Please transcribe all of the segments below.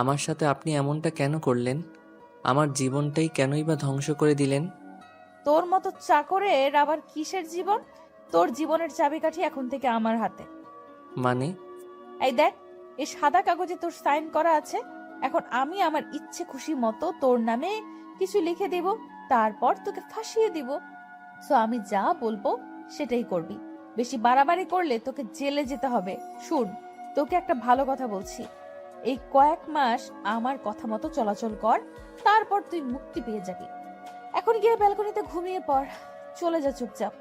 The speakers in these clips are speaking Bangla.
আমার সাথে আপনি এমনটা কেন করলেন? আমার জীবনটাই কেনই বা ধ্বংস করে দিলেন? তোর মতো চাকরের আবার কিসের জীবন? তোর জীবনের চাবিকাঠি এখন থেকে আমার হাতে। মানে? এই দেখ, এই সাদা কাগজে তোর সাইন করা আছে। এখন আমি আমার ইচ্ছে খুশি মতো তোর নামে কিছু লিখে দেব, তারপর তোকে ফাঁসিয়ে দিব। সো আমি যা বলবো সেটাই করবি। বেশি বাড়াবাড়ি করলে তোকে জেলে যেতে হবে। শুন, তোকে একটা ভালো কথা বলছি, এই কয়েক মাস আমার কথা মতো চলাচল কর, তারপর তুই মুক্তি পেয়ে যাবি। এখন গিয়ে ব্যালকনিতে ঘুমিয়ে পড়, চলে যা চুপচাপ।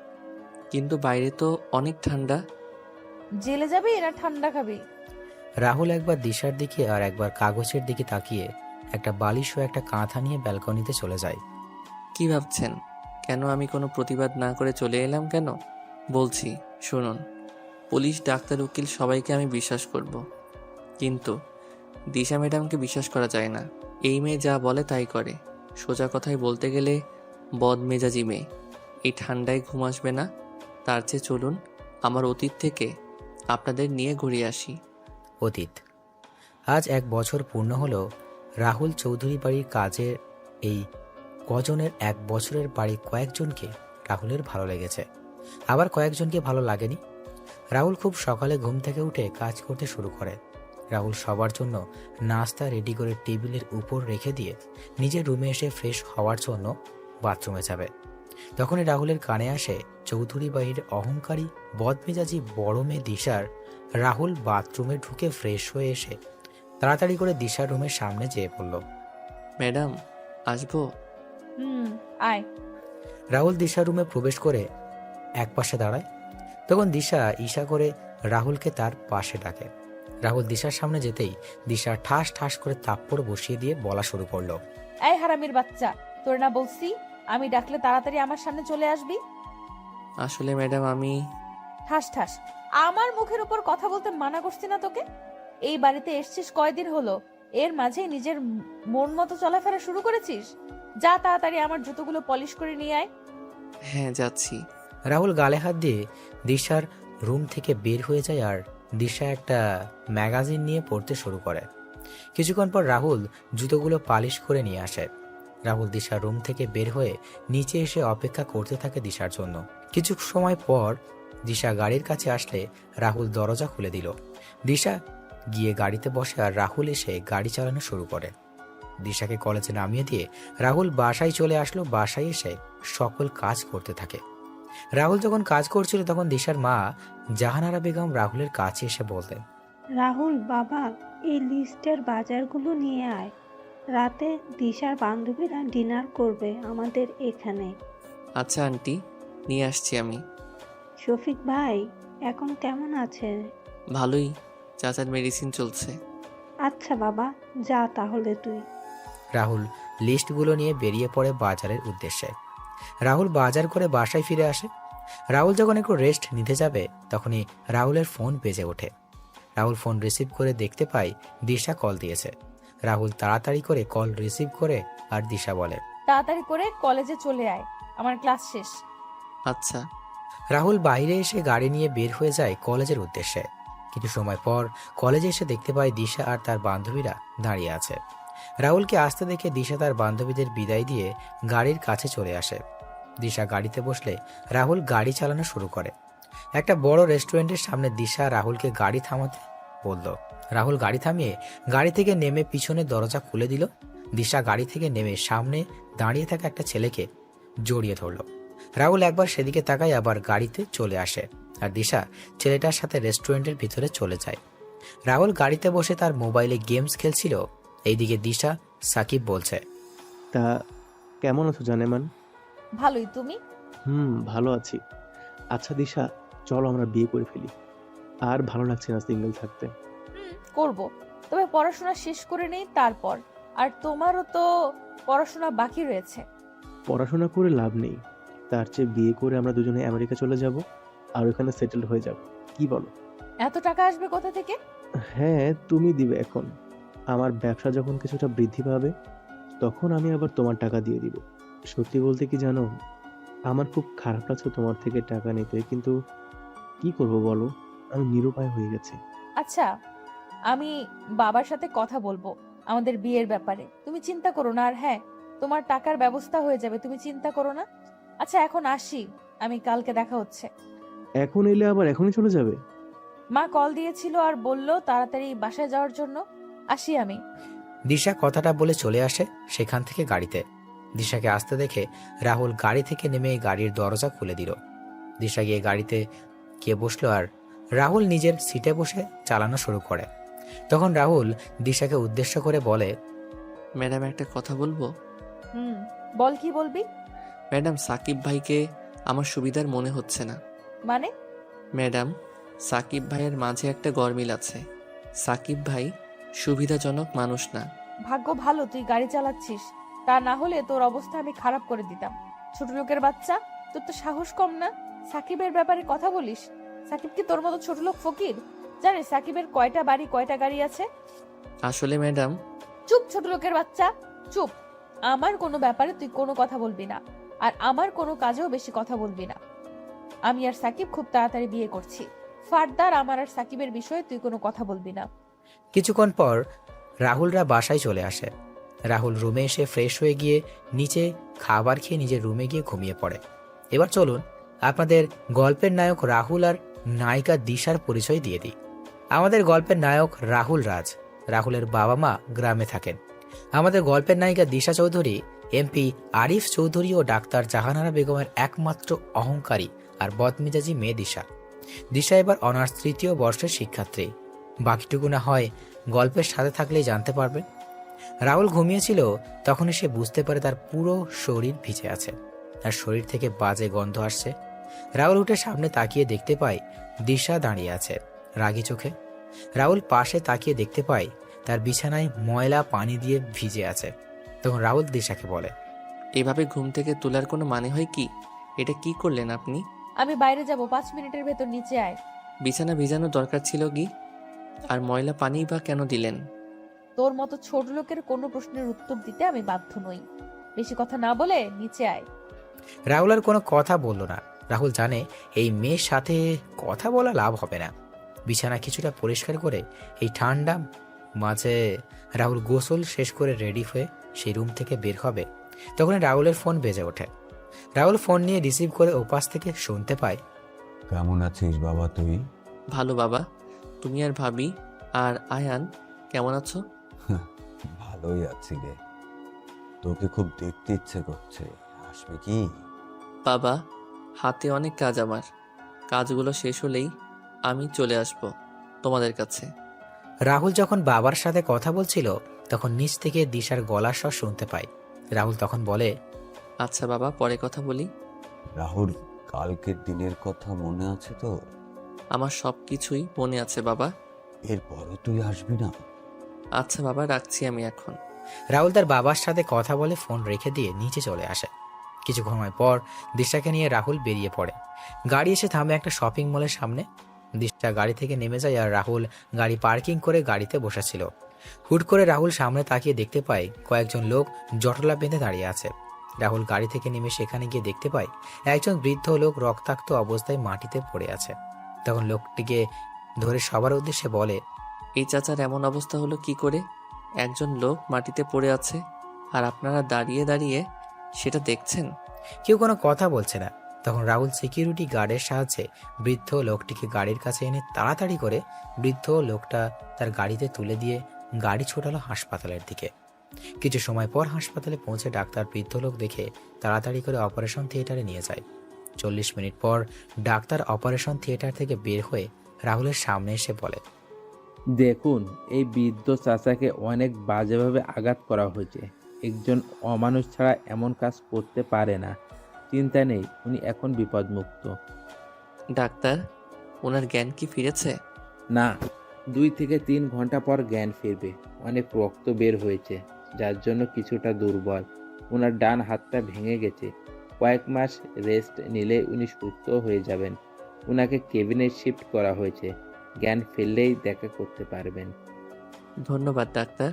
কিন্তু বাইরে তো অনেক ঠান্ডা। জেলে যাবি না ঠান্ডা খাবি? রাহুল একবার দিশার দিকে আর একবার কাগজের দিকে তাকিয়ে একটা বালিশ ও একটা কাঁথা নিয়ে ব্যালকনিতে চলে যায়। কি ভাবছেন? কেন আমি কোনো প্রতিবাদ না করে চলে এলাম কেন? বলছি, শুনুন। পুলিশ, ডাক্তার, উকিল সবাইকে আমি বিশ্বাস করব, কিন্তু দিশা ম্যাডামকে বিশ্বাস করা যায় না। এই মেয়ে যা বলে তাই করে। সোজা কথায় বলতে গেলে বদমেজাজি মেয়ে। এই ঠান্ডায় ঘুম আসবে না। তার চেয়ে চলুন আমার অতীত থেকে আপনাদের নিয়ে ঘুরে আসি। অতীত। আজ 1 বছর পূর্ণ হলো রাহুল চৌধুরী বাড়ির কাজের। এই কজনের 1 বছরের বাড়ি কয়েকজনকে রাহুলের ভালো লেগেছে, আবার কয়েকজনকে ভালো লাগেনি। রাহুল খুব সকালে ঘুম থেকে উঠে কাজ করতে শুরু করে। রাহুল সবার জন্য নাস্তা রেডি করে টেবিলের উপর রেখে দিয়ে নিজের রুমে এসে ফ্রেশ হওয়ার জন্য বাথরুমে যাবে। তখনই রাহুলের কানে আসে চৌধুরী বাড়ির অহংকারী বদমেজাজি বড় মেয়ে দিশার। রাহুল বাথরুমে ঢুকে ফ্রেশ হয়ে এসে তাড়াতাড়ি করে দিশার রুমের সামনে যেয়ে পড়ল। ম্যাডাম, আসবো? আয়। রাহুল দিশার রুমে প্রবেশ করে একপাশে দাঁড়ায়। তখন দিশা ইশা করে রাহুলকে তার পাশে ডাকে। রাহুল দিশার সামনে যেতেই দিশা ঠাস ঠাস করে থাপ্পড় বসিয়ে দিয়ে বলা শুরু করলো। এই হারামির বাচ্চা, তোর না বলছি আমি ডাকলে তাড়াতাড়ি আমার সামনে চলে আসবি? আসলে ম্যাডাম আমি... ঠাস ঠাস, আমার মুখের উপর কথা বলতে মানা করছি না তোকে? এই বাড়িতে এসছিস কয়দিন হলো, এর মাঝে নিজের মন মতো চলাফেরা শুরু করেছিস? যা তাড়াতাড়ি আমার জুতোগুলো পলিশ করে নিয়ে আয়। হ্যাঁ, যাচ্ছি। রাহুল গালে হাত দিয়ে দিশার রুম থেকে বের হয়ে যায় আর দিশা একটা ম্যাগাজিন নিয়ে পড়তে শুরু করে। কিছুক্ষণ পর রাহুল জুতোগুলো পালিশ করে নিয়ে আসে। রাহুল দিশার রুম থেকে বের হয়ে নিচে এসে অপেক্ষা করতে থাকে দিশার জন্য। কিছু সময় পর দিশা গাড়ির কাছে আসলে রাহুল দরজা খুলে দিল। দিশা গিয়ে গাড়িতে বসে আর রাহুল এসে গাড়ি চালানো শুরু করে। দিশাকে কলেজে নামিয়ে দিয়ে রাহুল বাসায় চলে আসলো। বাসায় এসে সকল কাজ করতে থাকে। রাহুল যখন কাজ করছিল তখন দিশার মা জাহানারা বেগম রাহুলের কাছে এসে বলতেন, রাহুল বাবা, এই লিস্টের বাজারগুলো নিয়ে আয়। রাতে দিশার বান্ধবীরা ডিনার করবে আমাদের এখানে। আচ্ছা আন্টি, নিয়ে আসছি আমি। শফিক ভাই এখন কেমন আছে? ভালোই, চাচার মেডিসিন চলছে। আচ্ছা বাবা, যা তাহলে তুই। রাহুল লিস্টগুলো নিয়ে বেরিয়ে পড়ে বাজারের উদ্দেশ্যে। রাহুল বাজার করে বাসায় ফিরে আসে। রাহুল যখন একটু রেস্ট নিতে যাবে তখনই রাহুলের ফোন বেজে ওঠে। রাহুল ফোন রিসিভ করে দেখতে পায় দিশা কল দিয়েছে। রাহুল তাড়াতাড়ি করে কল রিসিভ করে আর দিশা বলে, তাড়াতাড়ি করে কলেজে চলে আয়, আমার ক্লাস শেষ। আচ্ছা। রাহুল বাইরে এসে গাড়ি নিয়ে বের হয়ে যায় কলেজের উদ্দেশ্যে। কিছু সময় পর কলেজে এসে দেখতে পায় দিশা আর তার বান্ধবীরা দাঁড়িয়ে আছে। রাহুলকে আসতে দেখে দিশা তার বান্ধবীদের বিদায় দিয়ে গাড়ির কাছে চলে আসে। দিশা গাড়িতে বসলে রাহুল গাড়ি চালানো শুরু করে। একটা বড় রেস্টুরেন্টের সামনে দিশা রাহুলকে গাড়ি থামাতে বলল। রাহুল গাড়ি থামিয়ে গাড়ি থেকে নেমে পিছনের দরজা খুলে দিল। দিশা গাড়ি থেকে নেমে সামনে দাঁড়িয়ে থাকা একটা ছেলেকে জড়িয়ে ধরল। রাহুল একবার সেদিকে তাকায়, আবার গাড়িতে চলে আসে আর দিশা ছেলেটার সাথে রেস্টুরেন্টের ভিতরে চলে যায়। রাহুল গাড়িতে বসে তার মোবাইলে গেমস খেলছিল। এইদিকে দিশা সাকিব বলছে, তা কেমন আছো জানেমান? ভালোই, তুমি? ভালো আছি। আচ্ছা দিশা, চলো আমরা বিয়ে করে ফেলি। আর ভালো লাগছে না সিঙ্গেল থাকতে। করব, তবে পড়াশোনা শেষ করে নেই তারপর। আর তোমারও তো পড়াশোনা বাকি রয়েছে। পড়াশোনা করে লাভ নেই, তার চেয়ে বিয়ে করে আমরা দুজনে আমেরিকা চলে যাব আর ওখানে সেটেল হয়ে যাব। কি বলো? এত টাকা আসবে কোথা থেকে? হ্যাঁ, তুমি দিবে। এখন আমার ব্যবসা যখন কিছুটা বৃদ্ধি পাবে তখন আমি আবার তোমার টাকা দিয়ে দিব। সত্যি বলতে কি জানো, আমার খুব খারাপ লাগছে তোমার থেকে টাকা নিতে, কিন্তু কি করব বলো, আমি নিরুপায় হয়ে গেছি। আচ্ছা, আমি বাবার সাথে কথা বলবো আমাদের বিয়ের ব্যাপারে। তুমি চিন্তা করো না। আর হ্যাঁ, তোমার টাকার ব্যবস্থা হয়ে যাবে, তুমি চিন্তা করো না। আচ্ছা, এখন আসি আমি, কালকে দেখা হচ্ছে। এখন এলে আবার এখনই চলে যাবে? মা কল দিয়েছিল আর বলল তাড়াতাড়ি বাসায় যাওয়ার জন্য। আসি আমি। দিশা কথাটা বলে চলে আসে সেখান থেকে গাড়িতে। দিশাকে আসতে দেখে রাহুল গাড়ি থেকে নেমে গাড়ির দরজা খুলে দিল। দিশা গিয়ে গাড়িতে গিয়ে বসলো আর রাহুল নিজের সিটে বসে চালানো শুরু করে। তখন রাহুল দিশাকে উদ্দেশ্য করে বলে, ম্যাডাম একটা কথা বলবো? বল, কি বলবি? ম্যাডাম, সাকিব ভাইকে আমার সুবিধার মনে হচ্ছে না। মানে? ম্যাডাম, সাকিব ভাইয়ের মাঝে একটা গরমিল আছে। সাকিব ভাই সুবিধাজনক মানুষ না। ভাগ্য ভালো তুই গাড়ি চালাচ্ছিস, তা না হলে তোর অবস্থা আমি খারাপ করে দিতাম। ছোট লোকের বাচ্চা, তোর তো সাহস কম না? সাকিবের ব্যাপারে কথা বলিস? সাকিব কি তোর মতো ছোট লোক ফকির? জানিস সাকিবের কয়টা বাড়ি কয়টা গাড়ি আছে? আসলে ম্যাডাম, চুপ ছোট লোকের বাচ্চা, চুপ। আমার কোনো ব্যাপারে তুই কোনো কথা বলবি না, আর আমার কোনো কাজেও বেশি কথা বলবি না। আমি আর সাকিব খুব তাড়াতাড়ি বিয়ে করছি। ফারদার আমার আর সাকিবের বিষয়ে তুই কোনো কথা বলবি না। কিছুক্ষণ পর রাহুলরা বাসায় চলে আসে। রাহুল রুমে এসে ফ্রেশ হয়ে গিয়ে নিচে খাবার খেয়ে নিজের রুমে গিয়ে ঘুমিয়ে পড়ে। এবার চলুন আপনাদের গল্পের নায়ক রাহুল আর নায়িকা দিশার পরিচয় দিয়ে দিই। আমাদের গল্পের নায়ক রাহুল রাজ। রাহুলের বাবা মা গ্রামে থাকেন। আমাদের গল্পের নায়িকা দিশা চৌধুরী এমপি আরিফ চৌধুরী ও ডাক্তার জাহানারা বেগমের একমাত্র অহংকারী আর বদমেজাজি মেয়ে দিশা। দিশা এবার অনার্স 3য় বর্ষের শিক্ষার্থী। বাকিটুকু না হয় গল্পের সাথে থাকলেই জানতে পারবেন। রাহুল ঘুমিয়েছিল, তখনই সে বুঝতে পারে তার পুরো শরীর ভিজে আছে। তার শরীর থেকে বাজে গন্ধ আসছে। রাহুল উঠে সামনে তাকিয়ে দেখতে পায় দিশা দাঁড়িয়ে আছে রাগী চোখে। রাহুল পাশে তাকিয়ে দেখতে পায় তার বিছানায় ময়লা পানি দিয়ে ভিজে আছে। তখন রাহুল দিশাকে বলে, এভাবে ঘুম থেকে তোলার কোনো মানে হয় কি? এটা কি করলেন আপনি? আমি বাইরে যাব, 5 মিনিটের ভেতর নিচে আয়। বিছানা ভিজানোর দরকার ছিল কি? আর ময়লা পানি বা কেন দিলেন? তোর মতো ছোট লোকের কোনো প্রশ্নের উত্তর দিতে আমি বাধ্য নই। বেশি কথা না বলে নিচে আয়। রাহুল আর কোনো কথা বলল না। রাহুল জানে এই মেয়ের সাথে কথা বলা লাভ হবে না। বিছানা কিছুটা পরিষ্কার করে এই ঠান্ডা মাঝে রাহুল গোসল শেষ করে রেডি হয়ে সেই রুম থেকে বের হবে। তখন রাহুলের ফোন বেজে ওঠে। রাহুল ফোন নিয়ে রিসিভ করে ওপাশ থেকে শুনতে পায়, কেমন আছিস বাবা তুই? ভালো বাবা। তুমি আর ভাবি আর আয়ান কেমন আছো? ভালোই আছি রে। তোকে খুব দেখতে ইচ্ছে করছে, আসবে কি? বাবা, হাতে অনেক কাজ আমার। কাজগুলো শেষ হলেই আমি চলে আসব তোমাদের কাছে। রাহুল যখন বাবার সাথে কথা বলছিল তখন নিচ থেকে দিশার গলার স্বর শুনতে পায়। রাহুল তখন বলে, আচ্ছা বাবা, পরে কথা বলি। রাহুল, কালকের দিনের কথা মনে আছে তো? আমার সব কিছুই মনে আছে বাবা। এরপরও তুই আসবি না? আচ্ছা বাবা, রাখছি আমি এখন। রাহুল তার বাবার সাথে কথা বলে ফোন রেখে দিয়ে নিচে চলে আসে। কিছুক্ষণ পর দিশাকে নিয়ে রাহুল বেরিয়ে পড়ে। গাড়ি এসে থামে একটা শপিং মলের সামনে। দিশা গাড়ি থেকে নেমে যায় আর রাহুল গাড়ি পার্কিং করে গাড়িতে বসেছিল। হুট করে রাহুল সামনে তাকিয়ে দেখতে পায় কয়েকজন লোক জটলা বেঁধে দাঁড়িয়ে আছে। রাহুল গাড়ি থেকে নেমে সেখানে গিয়ে দেখতে পায় একজন বৃদ্ধ লোক রক্তাক্ত অবস্থায় মাটিতে পড়ে আছে। তখন লোকটিকে ধরে সবার উদ্দেশ্যে বলে, এই চাচার এমন অবস্থা হলো কি করে? একজন লোক মাটিতে পড়ে আছে আর আপনারা দাঁড়িয়ে দাঁড়িয়ে সেটা দেখছেন। কেউ কোনো কথা বলছে না। তখন রাহুল সিকিউরিটি গার্ডের সাহায্যে বৃদ্ধ লোকটিকে গাড়ির কাছে এনে তাড়াতাড়ি করে বৃদ্ধ লোকটা তার গাড়িতে তুলে দিয়ে গাড়ি ছোটালো হাসপাতালের দিকে। কিছু সময় পর হাসপাতালে পৌঁছে ডাক্তার বৃদ্ধ লোক দেখে তাড়াতাড়ি করে অপারেশন থিয়েটারে নিয়ে যায়। 40 মিনিট পর ডাক্তার অপারেশন থিয়েটার থেকে বের হয়ে রাহুলের সামনে এসে বলে, দেখুন, এই বৃদ্ধ চাচাকে অনেক বাজেভাবে আঘাত করা হয়েছে। একজন অমানুষ ছাড়া এমন কাজ করতে পারে না। চিন্তা নেই, উনি এখন বিপদমুক্ত। ডাক্তার, ওনার জ্ঞান কি ফিরেছে? না, 2 থেকে 3 ঘন্টা পর জ্ঞান ফিরবে। অনেক রক্ত বের হয়েছে, যার জন্য কিছুটা দুর্বল। ওনার ডান হাতটা ভেঙে গেছে। কয়েক মাস রেস্ট নিলে উনি সুস্থ হয়ে যাবেন। ওনাকে কেবিনে শিফট করা হয়েছে। জ্ঞান ফিরলেই দেখা করতে পারবেন। ধন্যবাদ ডাক্তার।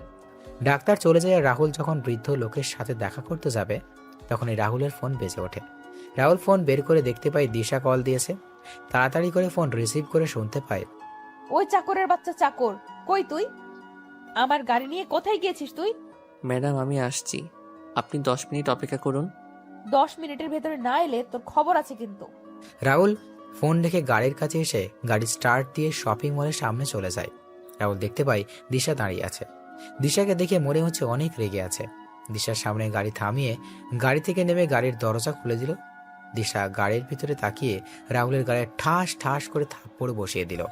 ডাক্তার চলে যায়। আর রাহুল যখন বৃদ্ধ লোকের সাথে দেখা করতে যাবে তখনই রাহুলের ফোন বেজে ওঠে। রাহুল ফোন বের করে দেখতে পায় দিশা কল দিয়েছে। তাড়াতাড়ি করে ফোন রিসিভ করে শুনতে পায়, ওই চাকরের বাচ্চা চাকর, কই তুই? আমার গাড়ি নিয়ে কোথায় গিয়েছিস তুই? ম্যাডাম আমি আসছি, আপনি 10 মিনিট অপেক্ষা করুন। 10 মিনিটের ভেতরে না এলে তোর খবর আছে কিন্তু। রাহুল ফোন রেখে গাড়ির কাছে এসে গাড়ি স্টার্ট দিয়ে শপিং মলের সামনে চলে যায়। রাহুল দেখতে পায় দিশা দাঁড়িয়ে আছে। দিশাকে দেখে মনে হচ্ছে অনেক রেগে আছে। দিশার সামনে গাড়ি থামিয়ে গাড়ি থেকে নেমে গাড়ির দরজা খুলে দিল। দিশা গাড়ির ভিতরে তাকিয়ে রাহুলের গায়ে ঠাস ঠাস করে থাপ্পড় বসিয়ে দিল।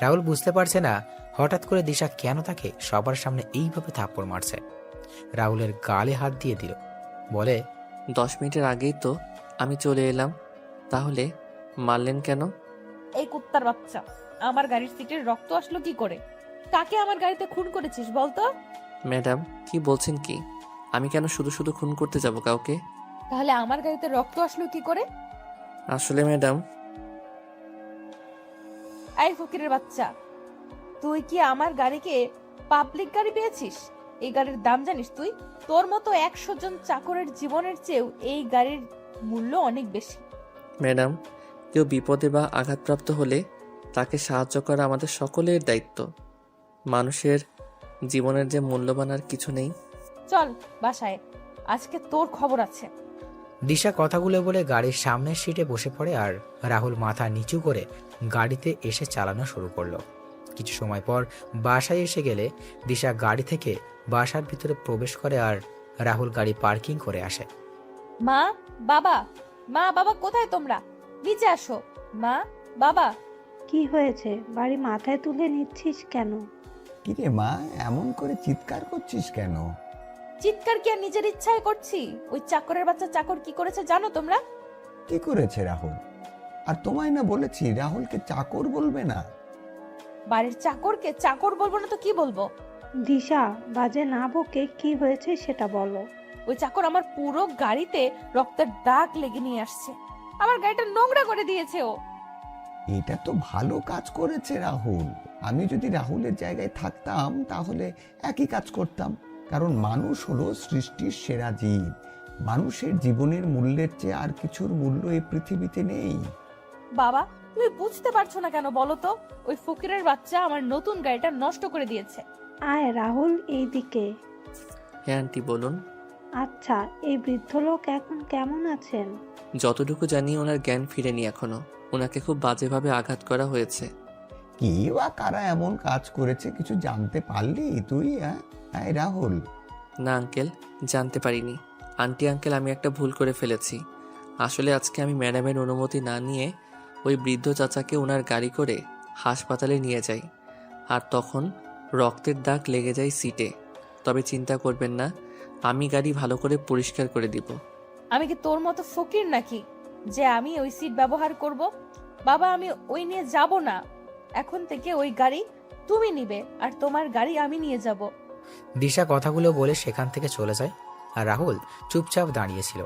রাহুল বুঝতে পারছে না হঠাৎ করে দিশা কেন তাকে সবার সামনে এইভাবে থাপ্পড় মারছে। রাহুলের গালে হাত দিয়ে দিল, বলে, 10 মিনিটের আগেই তো আমি চলে এলাম, তাহলে মারলেন কেন? এই কুত্তার বাচ্চা, আমার গাড়ির সিটের রক্ত আসলো কি করে? কাকে আমার গাড়িতে খুন করেছিস বলতো? ম্যাডাম কি বলছেন কি? আমি কেন শুধু শুধু খুন করতে যাব কাউকে? তাহলে আমার গাড়িতে রক্ত আসলো কি করে? আসলে ম্যাডাম, এই ফকিরের বাচ্চা, তুই কি আমার গাড়িকে পাবলিক গাড়ি পেয়েছিস? এই গাড়ির দাম জানিস তুই? তোর মতো 100 জন চাকরের জীবনের চেয়েও এই গাড়ির মূল্য অনেক বেশি। ম্যাডাম কেউ বিপদে বা আঘাতপ্রাপ্ত হলে তাকে সাহায্য করা আমাদের সকলের দায়িত্ব। মানুষের জীবনের যে মূল্যবান আর কিছু নেই। চল বাসায়, আজকে তোর খবর আছে। দিশা কথাগুলো বলে গাড়ির সামনের সিটে বসে পড়ে আর রাহুল মাথা নিচু করে গাড়িতে এসে চালানো শুরু করলো। কিছু সময় পর বাসায় এসে গেলে দিশা গাড়ি থেকে বাসার ভিতরে প্রবেশ করে আর রাহুল গাড়ি পার্কিং করে আসে। মা বাবা, মা বাবা কোথায় তোমরা? নিচে আসো। মা বাবা। কি হয়েছে? বাড়ি মাথায় তুলে নিচ্ছিস কেন? কিরে মা, এমন করে চিৎকার করছিস কেন? চিৎকার কি আর নিজের ইচ্ছায় করছি? ওই চাকরের বাচ্চা চাকর কি করেছে জানো তোমরা? কি করেছে রাহুল? আর তোমায় না বলেছি রাহুলকে চাকর বলবে না। বাড়ির চাকরকে চাকর বলবো না তো কি বলবো? দিশা, বাজে না বকে কি হয়েছে সেটা বলো। ওই চাকর আমার পুরো গাড়িতে রক্তের দাগ লেগে নিয়ে আসছে। আমার গাড়িটা নোংরা করে দিয়েছে ও। এটা তো ভালো কাজ করেছে রাহুল। আমি যদি রাহুলের জায়গায় থাকতাম তাহলে একই কাজ করতাম। কারণ মানুষ হলো সৃষ্টির সেরা জীব। মানুষের জীবনের মূল্যের চেয়ে আর কিছুর মূল্য এই পৃথিবীতে নেই। বাবা, তুমি বুঝতে পারছো না কেন বলো তো? ওই ফকিরের বাচ্চা আমার নতুন গাড়িটা নষ্ট করে দিয়েছে। আয় রাহুল, এইদিকে। হ্যাঁ আন্টি বলুন। আচ্ছা, এই বৃদ্ধ লোক এখন কেমন আছেন? যতটুকু জানি ওনার জ্ঞান ফিরেনি এখনো। ওনাকে খুব বাজেভাবে আঘাত করা হয়েছে। কি বা কারা এমন কাজ করেছে কিছু জানতে পারলি তুই? হ্যাঁ রাহুল। না আঙ্কেল, জানতে পারিনি। আন্টি আঙ্কেল আমি একটা ভুল করে ফেলেছি। আসলে আজকে আমি ম্যাডামের অনুমতি না নিয়ে ওই বৃদ্ধ চাচাকে ওনার গাড়ি করে হাসপাতালে নিয়ে যাই, আর তখন রক্তের দাগ লেগে যায় সিটে। তবে চিন্তা করবেন না, আমি গাড়ি ভালো করে পরিষ্কার করে দিব। আমি কি তোর মতো ফকির নাকি যে আমি ওই সিট ব্যবহার করব? বাবা, আমি ওই নিয়ে যাব না। এখন থেকে ওই গাড়ি তুমি নিবে আর তোমার গাড়ি আমি নিয়ে যাব। দিশা কথাগুলো বলে সেখান থেকে চলে যায় আর রাহুল চুপচাপ দাঁড়িয়েছিল।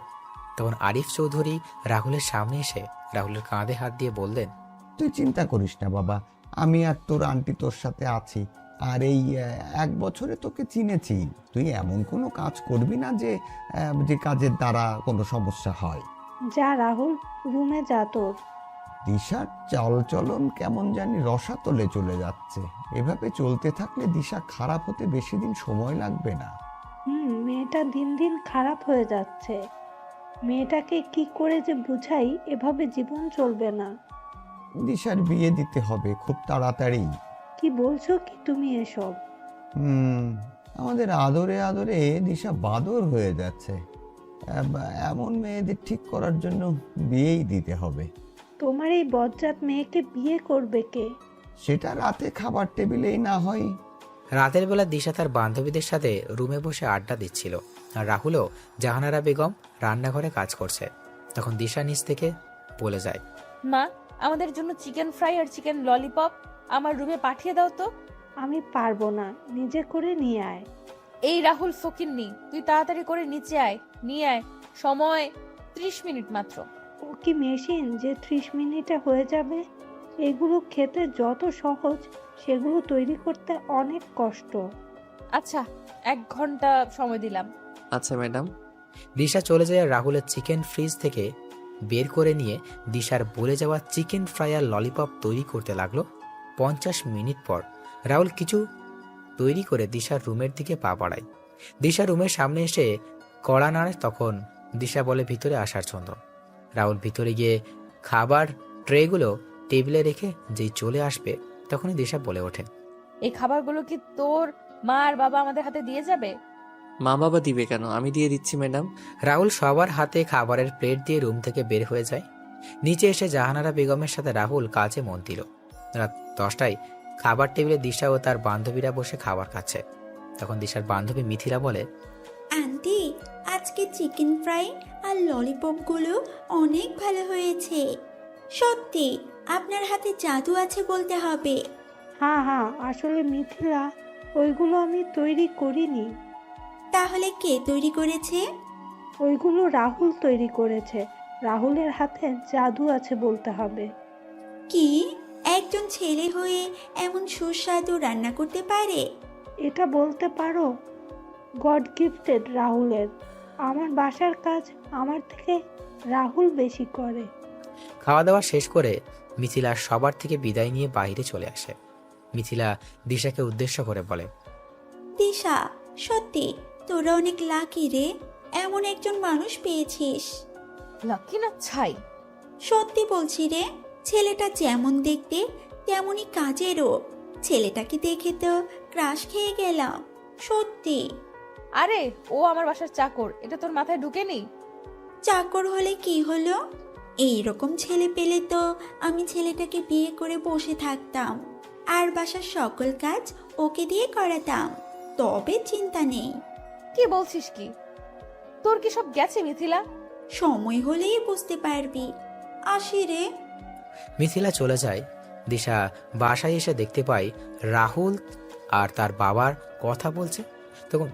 তখন আরিফ চৌধুরী রাহুলের সামনে এসে রাহুলের কাঁধে হাত দিয়ে বললেন, তুই চিন্তা করিস না বাবা, আমি আর তোর আন্টি তোর সাথে আছি। আর এই 1 বছরে তোকে চিনেছি। তুই এমন কোনো কাজ করবি না যে যে কাজের দ্বারা কোনো সমস্যা হয়। যা রাহুল, রুমে যা তোর। দিশার চালচলন কেমন জানি রসাতলে চলে যাচ্ছে। এভাবে চলতে থাকলে দিশা খারাপ হতে বেশি দিন সময় লাগবে না। মেয়েটা দিন দিন খারাপ হয়ে যাচ্ছে। মেয়েটাকে কি করে যে বুঝাই, এভাবে জীবন চলবে না। দিশার বিয়ে দিতে হবে খুব তাড়াতাড়ি। কি বলছো কি তুমি এসব? আমাদের আদরে আদরে দিশা বাদর হয়ে যাচ্ছে। এমন মেয়েদের ঠিক করার জন্য বিয়েই দিতে হবে। তোমার এই বজ্জাত মেয়েকে বিয়ে করবে কে? সেটা রাতে খাবার টেবিলেই না হয়। রাতের বেলা দিশা তার বান্ধবীদের সাথে রুমে বসে আড্ডা দিচ্ছিল আর রাহুলও জাহানারা বেগম রান্নাঘরে কাজ করছে। তখন দিশা নিচ থেকে বলে যায়, মা, আমাদের জন্য চিকেন ফ্রাই আর চিকেন ললিপপ আমার রুমে পাঠিয়ে দাও তো। আমি পারবো না, নিজে করে নিয়ে আয়। এই রাহুল ফকিন্নি, তুই তাড়াতাড়ি করে নিচে আয়, নিয়ে আয়। সময় 30 মিনিট মাত্র। ও কি মেশিন যে 30 মিনিটে হয়ে যাবে? এগুলো খেতে যত সহজ, সেগুলো তৈরি করতে অনেক কষ্ট। আচ্ছা, 1 ঘন্টা সময় দিলাম। আচ্ছা ম্যাডাম। দিশা চলে যায় আর রাহুলের চিকেন ফ্রিজ থেকে বের করে নিয়ে দিশার বলে যাওয়া চিকেন ফ্রাই আর ললিপপ তৈরি করতে লাগলো। 50 মিনিট পর রাহুল কিছু তৈরি করে দিশার রুমের দিকে পা বাড়ায়। দিশা রুমের সামনে এসে কড়া নাড়ে, তখন দিশা বলে ভিতরে আসার জন্য। রাহুল ভিতরে গিয়ে খাবার ট্রেগুলো টেবিলে রেখে যেই চলে আসবে তখনই দিশা বলে ওঠে, এই খাবারগুলো কি তোর মা আর বাবা আমাদের হাতে দিয়ে যাবে? মা বাবা দিবে কেন, আমি দিয়ে দিচ্ছি ম্যাডাম। রাহুল সবার হাতে খাবারের প্লেট দিয়ে রুম থেকে বের হয়ে যায়। নিচে এসে জাহানারা বেগমের সাথে রাহুল কাজে মন দিল। রাত 10টায় খাবার টেবিলে দিশা ও তার বান্ধবীরা বসে খাবার খাচ্ছে। তখন দিশার বান্ধবী মিথিলা বলে, আন্টি, আজকে চিকেন ফ্রাই আর ললিপপগুলো অনেক ভালো হয়েছে। সত্যি আপনার হাতে জাদু আছে বলতে হবে। হ্যাঁ হ্যাঁ, আসলে মিথিলা, ওইগুলো আমি তৈরি করিনি। তাহলে কে তৈরি করেছে? ওইগুলো রাহুল তৈরি করেছে। রাহুলের হাতে জাদু আছে বলতে হবে। কি, একজন ছেলে হয়ে এমন সুস্বাদু রান্না করতে পারে? এটা বলতে পারো গড গিফটেড রাহুলের। আমার বাসার কাজ আমার থেকে রাহুল বেশি করে। খাওয়া দাওয়া শেষ করে মিথিলা সবার থেকে বিদায় নিয়ে বাইরে চলে আসে। মিথিলা দিশাকে উদ্দেশ্য করে বলে, দিশা, সত্যি তোরা অনেক লাকি রে, এমন একজন মানুষ পেয়েছিস। লাকি না ছাই। সত্যি বলছি রে, ছেলেটা যেমন দেখতে তেমনই কাজেরও। ছেলেটাকে দেখে তো ক্রাশ খেয়ে গেলাম, সত্যি। আরে ও আমার বাসার চাকর, এটা তোর মাথায় ঢুকেনি? চাকর হলে কি হলো? এইরকম ছেলে পেলে তো আমি ছেলেটাকে বিয়ে করে বসে থাকতাম আর বাসার সকল কাজ ওকে দিয়ে করাতাম, তবে চিন্তা নেই। কি বলছিস কি? তোর কি সব গেছে মিথিলা? সময় হলেই বুঝতে পারবি। আসি রে। মিথিলা চলে যায়। দিশা বাসায় এসে দেখতে পায় রাহুল আর তার বাবার কথা বলছে। তখন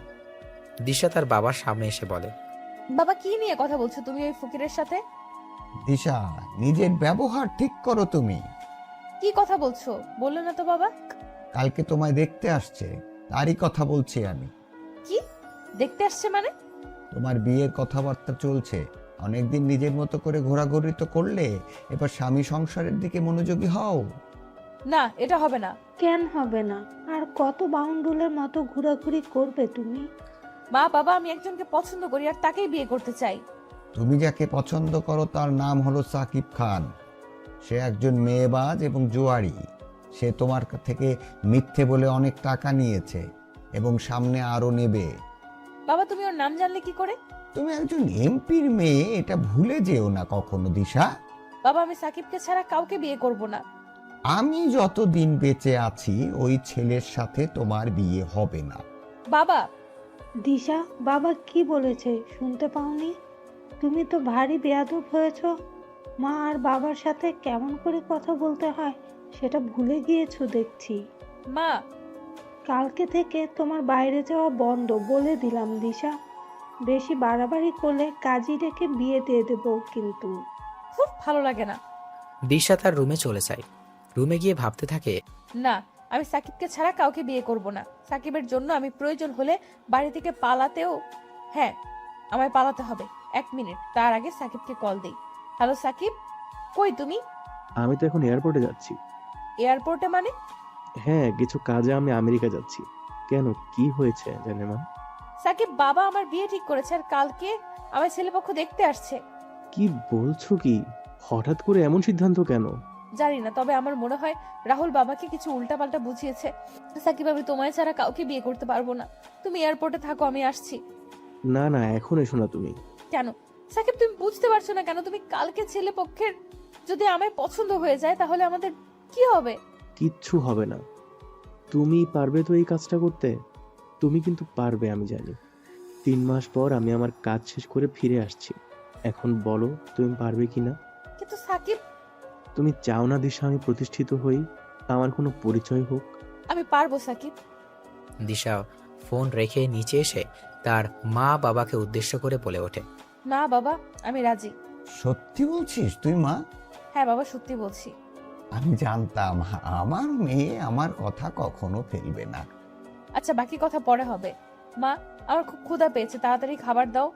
দিশা তার বাবার সামনে এসে বলে, বাবা, কি নিয়ে কথা বলছো তুমি ওই ফকিরের সাথে? দিশা, নিজের ব্যবহার ঠিক করো তুমি। কি কথা বলছো বললো না তো বাবা? কালকে তোমায় দেখতে আসছে, তারই কথা বলছি আমি। কি দেখতে আসছে মানে? তোমার বিয়ের কথাবার্তা চলছে। অনেকদিন নিজের মতো করে ঘোরাঘুরি তো করলে, এবার স্বামী সংসারের দিকে মনোযোগী হও। না, এটা হবে না। কেন হবে না? আর কত বাউন্ডুলের মতো ঘোরাঘুরি করবে তুমি? মা বাবা, আমি একজনকে পছন্দ করি আর তাকেই বিয়ে করতে চাই। তুমি যাকে পছন্দ করো তার নাম হলো সাকিব খান। সে একজন মেয়েবাজ এবং জুয়ারি। সে তোমার থেকে মিথ্যে বলে অনেক টাকা নিয়েছে এবং সামনে আরো নেবে। বাবা, তুমি ওর নাম জানলে কি করে? তুমি একজন এমপির মেয়ে, এটা ভুলে যেও না কখনো দিশা। বাবা, আমি সাকিবকে ছাড়া কাউকে বিয়ে করব না। আমি যতদিন বেঁচে আছি ওই ছেলের সাথে তোমার বিয়ে হবে না। বাবা, দিশা, বাবা কি বলেছে শুনতে পাওনি? তুমি তো ভারী বেয়াদব হয়েছ। মা আর বাবার সাথে কেমন করে কথা বলতে হয় সেটা ভুলে গিয়েছো দেখছি। মা। কালকে থেকে তোমার বাইরে যাওয়া বন্ধ বলে দিলাম দিশা। বেশি বাড়াবাড়ি করলে কাজী রেখে বিয়ে দিয়ে দেবো কিন্তু। খুব ভালো লাগে না। দিশা তার রুমে চলে যায়। রুমে গিয়ে ভাবতে থাকে, না, আমি সাকিবকে ছাড়া কাউকে বিয়ে করব না। সাকিবের জন্য আমি প্রয়োজন হলে বাড়ি থেকে পালাতেও, হ্যাঁ, আমায় পালাতে হবে। 1 মিনিট, তার আগে সাকিবকে কল দেই। হ্যালো সাকিব, কই তুমি? আমি তো এখন এয়ারপোর্টে যাচ্ছি। এয়ারপোর্টে মানে? হ্যাঁ, কিছু কাজে আমি আমেরিকা যাচ্ছি। কেন, কি হয়েছে জানেমা? সাকিব, বাবা আমার বিয়ে ঠিক করেছে আর কালকে আমার ছেলেপক্ষ দেখতে আসছে। কি বলছো কি? হঠাৎ করে এমন সিদ্ধান্ত কেন? জানি না, তবে আমার মনে হয় রাহুল বাবাকে কিছু উল্টাপাল্টা বুঝিয়েছে। সাকিব, আমি তোমায় ছাড়া কাউকে বিয়ে করতে পারবো না। তুমি এয়ারপোর্টে থাকো, আমি আসছি। না না, এখন এসো না তুমি। কেন সাকিব, তুমি বুঝতে পারছো না কেন? তুমি কালকে ছেলে পক্ষের যদি আমায় পছন্দ হয়ে যায় তাহলে আমাদের কি হবে? কিচ্ছু হবে না। তুমি পারবে তো এই কাজটা করতে? তুমি কিন্তু পারবে, আমি জানি। 3 মাস পর আমি আমার কাজ শেষ করে ফিরে আসছি। এখন বলো তুমি পারবে কিনা? কিন্তু সাকিব, তুমি চাও না দিশা আমি প্রতিষ্ঠিত হই, আমার কোনো পরিচয় হোক? আমি পারবো সাকিব। দিশা ফোন রেখে নিচে এসে তার মা বাবাকে উদ্দেশ্য করে বলে ওঠে, না বাবা, আমি রাজি। সত্যি বলছিস তুই মা? হ্যাঁ বাবা, সত্যি বলছি। আমি জানতাম আমার মেয়ে আমার কথা কখনো ফেলবে না। আচ্ছা, বাকি কথা পরে হবে। মা, আমার খুব ক্ষুধা পেয়েছে, তাড়াতাড়ি খাবার দাও।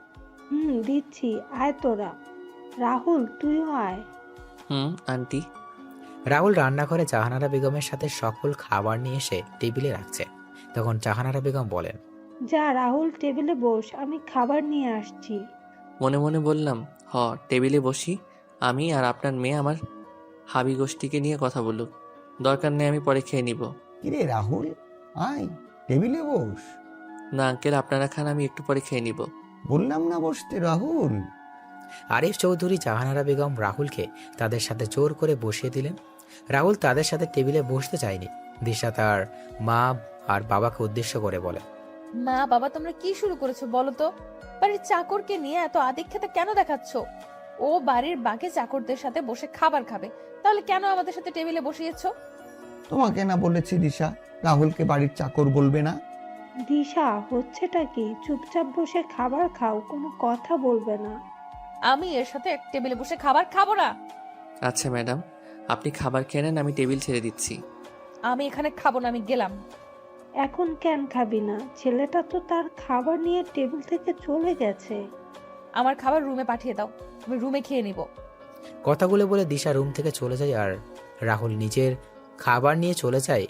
দিচ্ছি, আয় তোরা। রাহুল, তুইও আয়। আন্টি। রাহুল রান্নাঘরে জাহানারা বেগমের সাথে সকল খাবার নিয়ে এসে টেবিলে রাখছে। তখন জাহানারা বেগম বলেন, যা রাহুল, টেবিলে বস, আমি খাবার নিয়ে আসছি। মনে মনে বললাম, টেবিলে বসি, আমি আর আপনার মেয়ে আমার হাবি গোষ্ঠীকে নিয়ে কথা বলুক, দরকার নেই, আমি পরে খেয়ে নিব। কিরে রাহুল, আয় টেবিলে বস। না আঙ্কেল, আপনারা খান, আমি একটু পরে খেয়ে নিব। বললাম না বসতে রাহুল। আরিফ চৌধুরী জাহানারা বেগম রাহুলকে তাদের সাথে জোর করে বসিয়ে দিলেন। রাহুল তাদের সাথে টেবিলে বসতে চায়নি। দিশা তার মা আর বাবাকে উদ্দেশ্য করে বলে, মা বাবা, তোমরা কি শুরু করেছো বলো তো? বাড়ির চাকরকে নিয়ে এত আদিক্ষেতা কেন দেখাচ্ছ? ও বাড়ির বাকি চাকরদের সাথে বসে খাবার খাবে, তাহলে কেন আমাদের সাথে টেবিলে বসিয়েছো? তোমাকে না বলেছি দিশা, রাহুলকে বাড়ির চাকর বলবে না। দিশা, হচ্ছেটা কি? চুপচাপ বসে খাবার খাও, কোনো কথা বলবে না। আমি এর সাথে এক টেবিলে বসে খাবার খাবো না। আচ্ছা ম্যাডাম, আপনি খাবার খেয়ে নেন, আমি টেবিল ছেড়ে দিচ্ছি। আমি এখানে খাবো না, আমি গেলাম। এখন কেন খাবি না? ছেলেটা তো তার খাবার নিয়ে টেবিল থেকে চলে গেছে। আমার খাবার রুমে পাঠিয়ে দাও, আমি রুমে খেয়ে নিব। কথাগুলো বলে দিশা রুম থেকে চলে যায় আর রাহুল নিজের খাবার নিয়ে চলে যায়।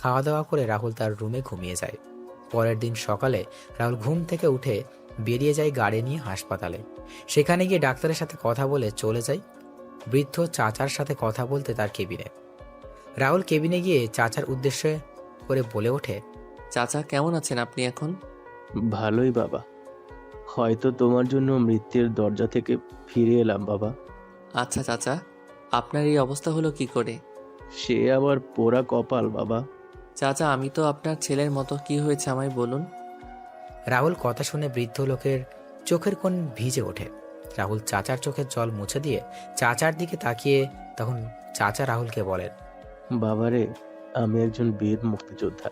খাওয়া দাওয়া করে রাহুল তার রুমে ঘুমিয়ে যায়। পরের দিন সকালে রাহুল ঘুম থেকে উঠে বেরিয়ে যায় গাড়ি নিয়ে হাসপাতালে। সেখানে গিয়ে ডাক্তারের সাথে কথা বলে চলে যায় বৃদ্ধ চাচার সাথে কথা বলতে তার কেবিনে। রাহুল কেবিনে গিয়ে চাচার উদ্দেশ্যে করে বলে ওঠে, চাচা কেমন আছেন আপনি এখন? ভালোই বাবা, হয়তো তোমার জন্য মৃত্যুর দরজা থেকে ফিরে এলাম বাবা। আচ্ছা চাচা, আপনার এই অবস্থা হলো কি করে? সে আবার পোড়া কপাল বাবা। চাচা, আমি তো আপনার ছেলের মতো, কি হয়েছে আমায় বলুন। রাহুল কথা শুনে বৃদ্ধ লোকের চোখের কোণ ভিজে ওঠে। রাহুল চাচার চোখের জল মুছে দিয়ে চাচার দিকে তাকিয়ে তখন চাচা রাহুলকে বলেন, বাবারে, আমি একজন বীর মুক্তিযোদ্ধা।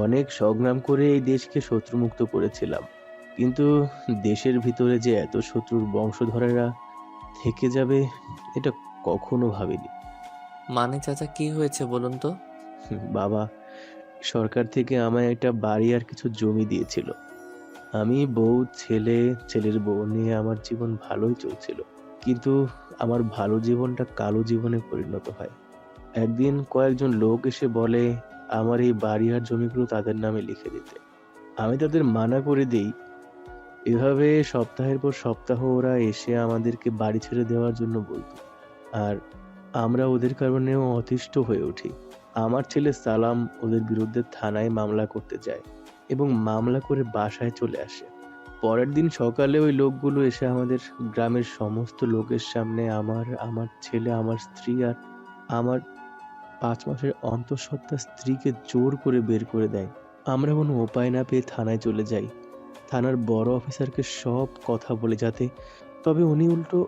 অনেক সংগ্রাম করে এই দেশকে শত্রুমুক্ত করেছিলাম, কিন্তু দেশের ভিতরে যে এত শত্রুর বংশধরেরা থেকে যাবে এটা কখনো ভাবিনি। মানে চাচা, কি হয়েছে বলুন তো। বাবা, সরকার থেকে আমায় একটা বাড়ি আর কিছু জমি দিয়েছিল। আমি বউ, ছেলের বউ নিয়ে আমার জীবন ভালোই চলছিল, কিন্তু আমার ভালো জীবনটা কালো জীবনে পরিণত হয়। একদিন কয়েকজন লোক এসে বলে আমার এই বাড়ি আর জমিগুলো তাদের নামে লিখে দিতে। আমি তাদের মানা করে দিই। এভাবে সপ্তাহের পর সপ্তাহ ওরা এসে আমাদেরকে বাড়ি ছেড়ে দেওয়ার জন্য বলতো, আর আমরা ওদের কারণেও অতিষ্ঠ হয়ে উঠি। আমার ছেলে সালাম ওদের বিরুদ্ধে থানায় মামলা করতে যায় এবং মামলা করে বাসায় চলে আসে। পরের দিন সকালে ওই লোকগুলো এসে আমাদের গ্রামের সমস্ত লোকের সামনে আমার ছেলে, আমার স্ত্রী আর আমার 5 মাসের অন্তঃসত্ত্বা স্ত্রীকে জোর করে বের করে দেয়। আমরা কোনো উপায় না পেয়ে থানায় চলে যাই। থানার বড় অফিসারকে সব কথা বলে যাতে, তবে উনি উল্টো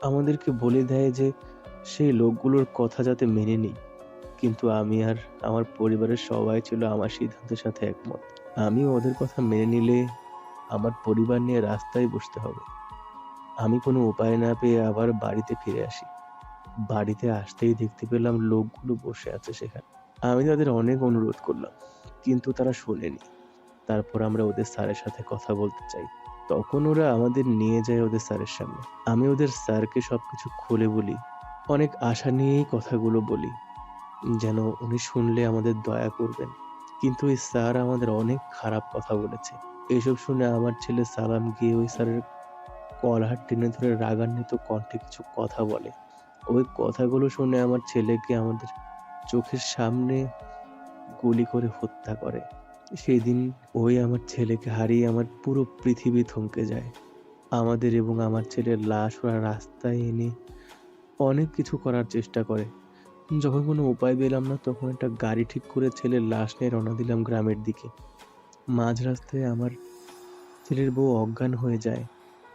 আমাদেরকে বলে দেয় যে সেই লোকগুলোর কথা যাতে মেনে নিই। কিন্তু আমি আর আমার পরিবারের সবাই ছিল আমার সিদ্ধান্তের সাথে একমত। আমি ওদের কথা মেনে নিলে আমার পরিবার নিয়ে রাস্তায় বসতে হবে। আমি কোনো উপায় না পেয়ে আবার বাড়িতে ফিরে আসি। বাড়িতে আসতেই দেখতে পেলাম লোকগুলো বসে আছে সেখানে। আমি তাদের অনেক অনুরোধ করলাম, কিন্তু তারা শোনেনি। তারপর আমরা ওদের স্যারের সাথে কথা বলতে চাই। তখন ওরা আমাদের নিয়ে যায় ওদের স্যারের সামনে। আমি ওদের স্যারকে সবকিছু খুলে বলি, অনেক আশা নিয়েই কথাগুলো বলি, যেন উনি শুনলে আমাদের দয়া করবেন। কিন্তু ওই স্যার আমাদের অনেক খারাপ কথা বলেছে। এসব শুনে আমার ছেলে সালাম গিয়ে ওই স্যারের কলার টেনে ধরে রাগান্বিত কণ্ঠে কিছু কথা বলে। ওই কথাগুলো শুনে আমার ছেলেকে আমাদের চোখের সামনে গুলি করে হত্যা করে। সেই দিন ওই আমার ছেলেকে হারিয়ে আমার পুরো পৃথিবী থমকে যায়। আমাদের এবং আমার ছেলের লাশ ওরা রাস্তায় এনে অনেক কিছু করার চেষ্টা করে। যখন কোনো উপায় পেলাম না, তখন একটা গাড়ি ঠিক করে ছেলের লাশ নিয়ে রওনা দিলাম গ্রামের দিকে। মাঝ রাস্তায় আমার ছেলের বউ অজ্ঞান হয়ে যায়,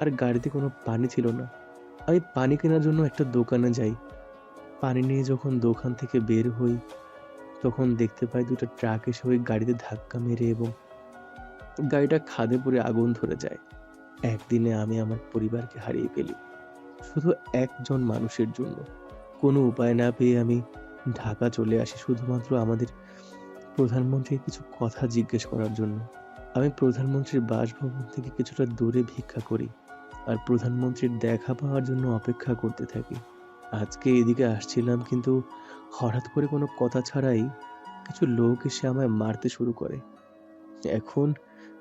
আর গাড়িতে কোনো পানি ছিল না। আমি পানি কেনার জন্য একটা দোকানে যাই। পানি নিয়ে যখন দোকান থেকে বের হই, তখন দেখতে পাই দুটো ট্রাক এসে ওই গাড়িতে ধাক্কা মেরে এবং গাড়িটা খাদে পড়ে আগুন ধরে যায়। একদিনে আমি আমার পরিবারকে হারিয়ে ফেলি, শুধু একজন মানুষের জন্য। কোনো উপায় না পেয়ে আমি ঢাকা চলে আসি শুধুমাত্র আমাদের প্রধানমন্ত্রীর কিছু কথা জিজ্ঞেস করার জন্য। আমি প্রধানমন্ত্রীর বাসভবন থেকে কিছুটা দূরে ভিক্ষা করি আর প্রধানমন্ত্রীর দেখা পাওয়ার জন্য অপেক্ষা করতে থাকি। আজকে এদিকে আসছিলাম, কিন্তু হঠাৎ করে কোনো কথা ছাড়াই কিছু লোক এসে আমায় মারতে শুরু করে। এখন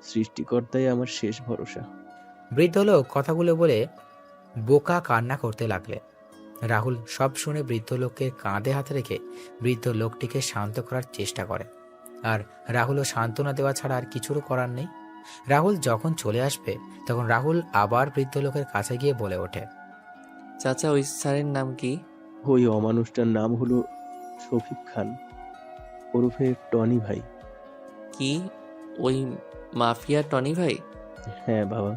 সৃষ্টিকর্তাই আমার শেষ ভরসা। বৃদ্ধ লোক কথাগুলো বলে বোকা কান্না করতে লাগলে। রাহুল সব শুনে বৃদ্ধ লোককে কাঁধে হাত রেখে বৃদ্ধ লোকটিকে শান্ত করার চেষ্টা করে। আর রাহুলও সান্ত্বনা দেওয়া ছাড়া আর কিছুরও করার নেই। রাহুল যখন চলে আসবে তখন রাহুল আবার বৃদ্ধ লোকের কাছে গিয়ে বলে ওঠে, চাচা, ওই স্যারের নাম কি? ওই অমানুষটার নাম হলো শফিক খান, ওরফে টনি ভাই। কি, ওই মাফিয়া টনি ভাই? হ্যাঁ বাবা,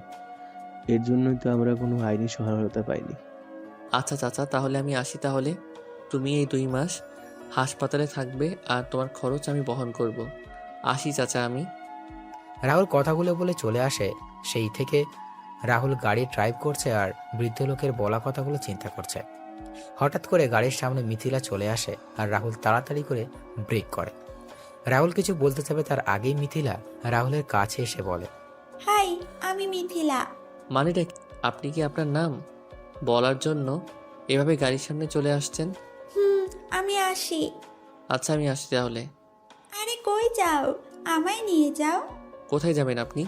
এর জন্যই তো আমরা কোনো আইনি সহায়তা পাইনি। আচ্ছা চাচা, তাহলে আমি আসি। তাহলে তুমি এই 2 মাস হাসপাতালে থাকবে আর তোমার খরচ আমি বহন করব। আসি চাচা আমি। রাহুল কথাগুলো বলে চলে আসে। সেই থেকে রাহুল গাড়ি ড্রাইভ করছে আর বৃদ্ধ লোকের বলা কথাগুলো চিন্তা করছে। হঠাৎ করে গাড়ির সামনে মিথিলা চলে আসে আর রাহুল তাড়াতাড়ি করে ব্রেক করে। রাহুল কিছু বলতে যাবে তার আগেই মিথিলা রাহুলের কাছে এসে বলে, হাই, আমি মিথিলা। মানেটা কি? আপনি কি আপনার নাম বলার জন্য এভাবে গাড়ির সামনে চলে আসছেন? আমি আসি। আচ্ছা আমি আসছি তাহলে। আরে কই যাও? আমায় নিয়ে যাও। কোথায় যাবেন আপনি?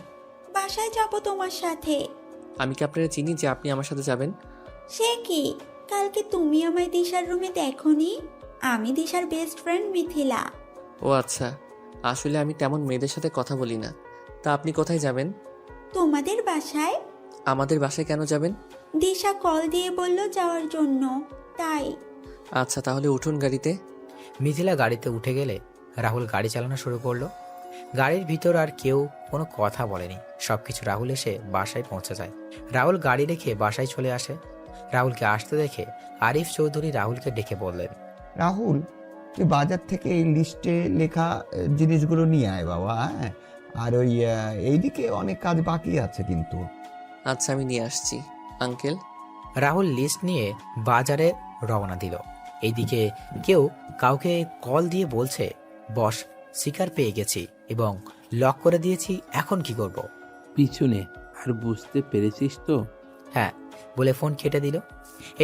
বাসায় যাব তোমার সাথে। আমি কি আপনারা চিনি যে আপনি আমার সাথে যাবেন? সে কি, কালকে তুমি আমায় দিশার রুমে দেখোনি? আমি দিশার বেস্ট ফ্রেন্ড মিথিলা। ও আচ্ছা, আসলে আমি তেমন মেয়েদের সাথে কথা বলি না। তা আপনি কোথায় যাবেন? তোমাদের বাসায়। আমাদের বাসায় কেন যাবেন? দিশা কল দিয়ে বলল যাওয়ার জন্য, তাই। আচ্ছা তাহলে উঠুন গাড়িতে। মিথিলা গাড়িতে উঠে গেলে রাহুল গাড়ি চালানো শুরু করলো। গাড়ির ভিতর আর কেউ কোনো কথা বলেনি। সবকিছু রাহুল এসে বাসায় পৌঁছে যায়। রাহুল গাড়ি রেখে বাসায় চলে আসে। রাহুলকে আসতে দেখে আরিফ চৌধুরী রাহুলকে ডেকে বললেন, রাহুল, তুই বাজার থেকে এই লিস্টে লেখা জিনিসগুলো নিয়ে আয় বাবা, হ্যাঁ? আর ওই এইদিকে অনেক কাজ বাকি আছে কিন্তু। আচ্ছা আমি নিয়ে আসছি আঙ্কেল। রাহুল লিস্ট নিয়ে বাজারে রওনা দিল। এইদিকে কেউ কাউকে কল দিয়ে বলছে, বস, শিকার পেয়ে গেছি এবং লক করে দিয়েছি, এখন কি করব? পিছনে। আর বুঝতে পেরেছিস তো? হ্যাঁ বলে ফোন কেটে দিল।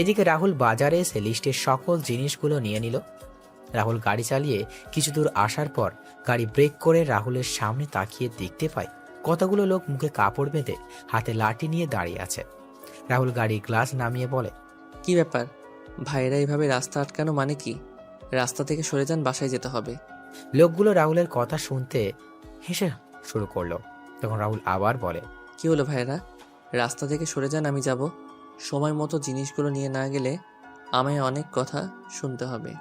এদিকে রাহুল বাজারে এসে লিস্টের সকল জিনিসগুলো নিয়ে নিল। রাহুল গাড়ি চালিয়ে কিছু দূর আসার পর গাড়ি ব্রেক করে রাহুলের সামনে তাকিয়ে দেখতে পায় কতগুলো লোক মুখে কাপড় বেঁধে হাতে লাঠি নিয়ে দাঁড়িয়ে আছে। রাহুল গাড়ির গ্লাস নামিয়ে বলে, কি ব্যাপার ভাইরা এইভাবে রাস্তা আটকানো মানে কি? রাস্তা থেকে সরে যান, বাসায় যেতে হবে। লোকগুলো রাহুলের কথা শুনতে হেসে শুরু করলো। তখন রাহুল আবার বলে, কি হলো ভাইরা, রাস্তা থেকে সরে যান, আমি যাব। সময় মতো জিনিসগুলো নিয়ে না গেলে আমায় অনেক কথা শুনতে হবে।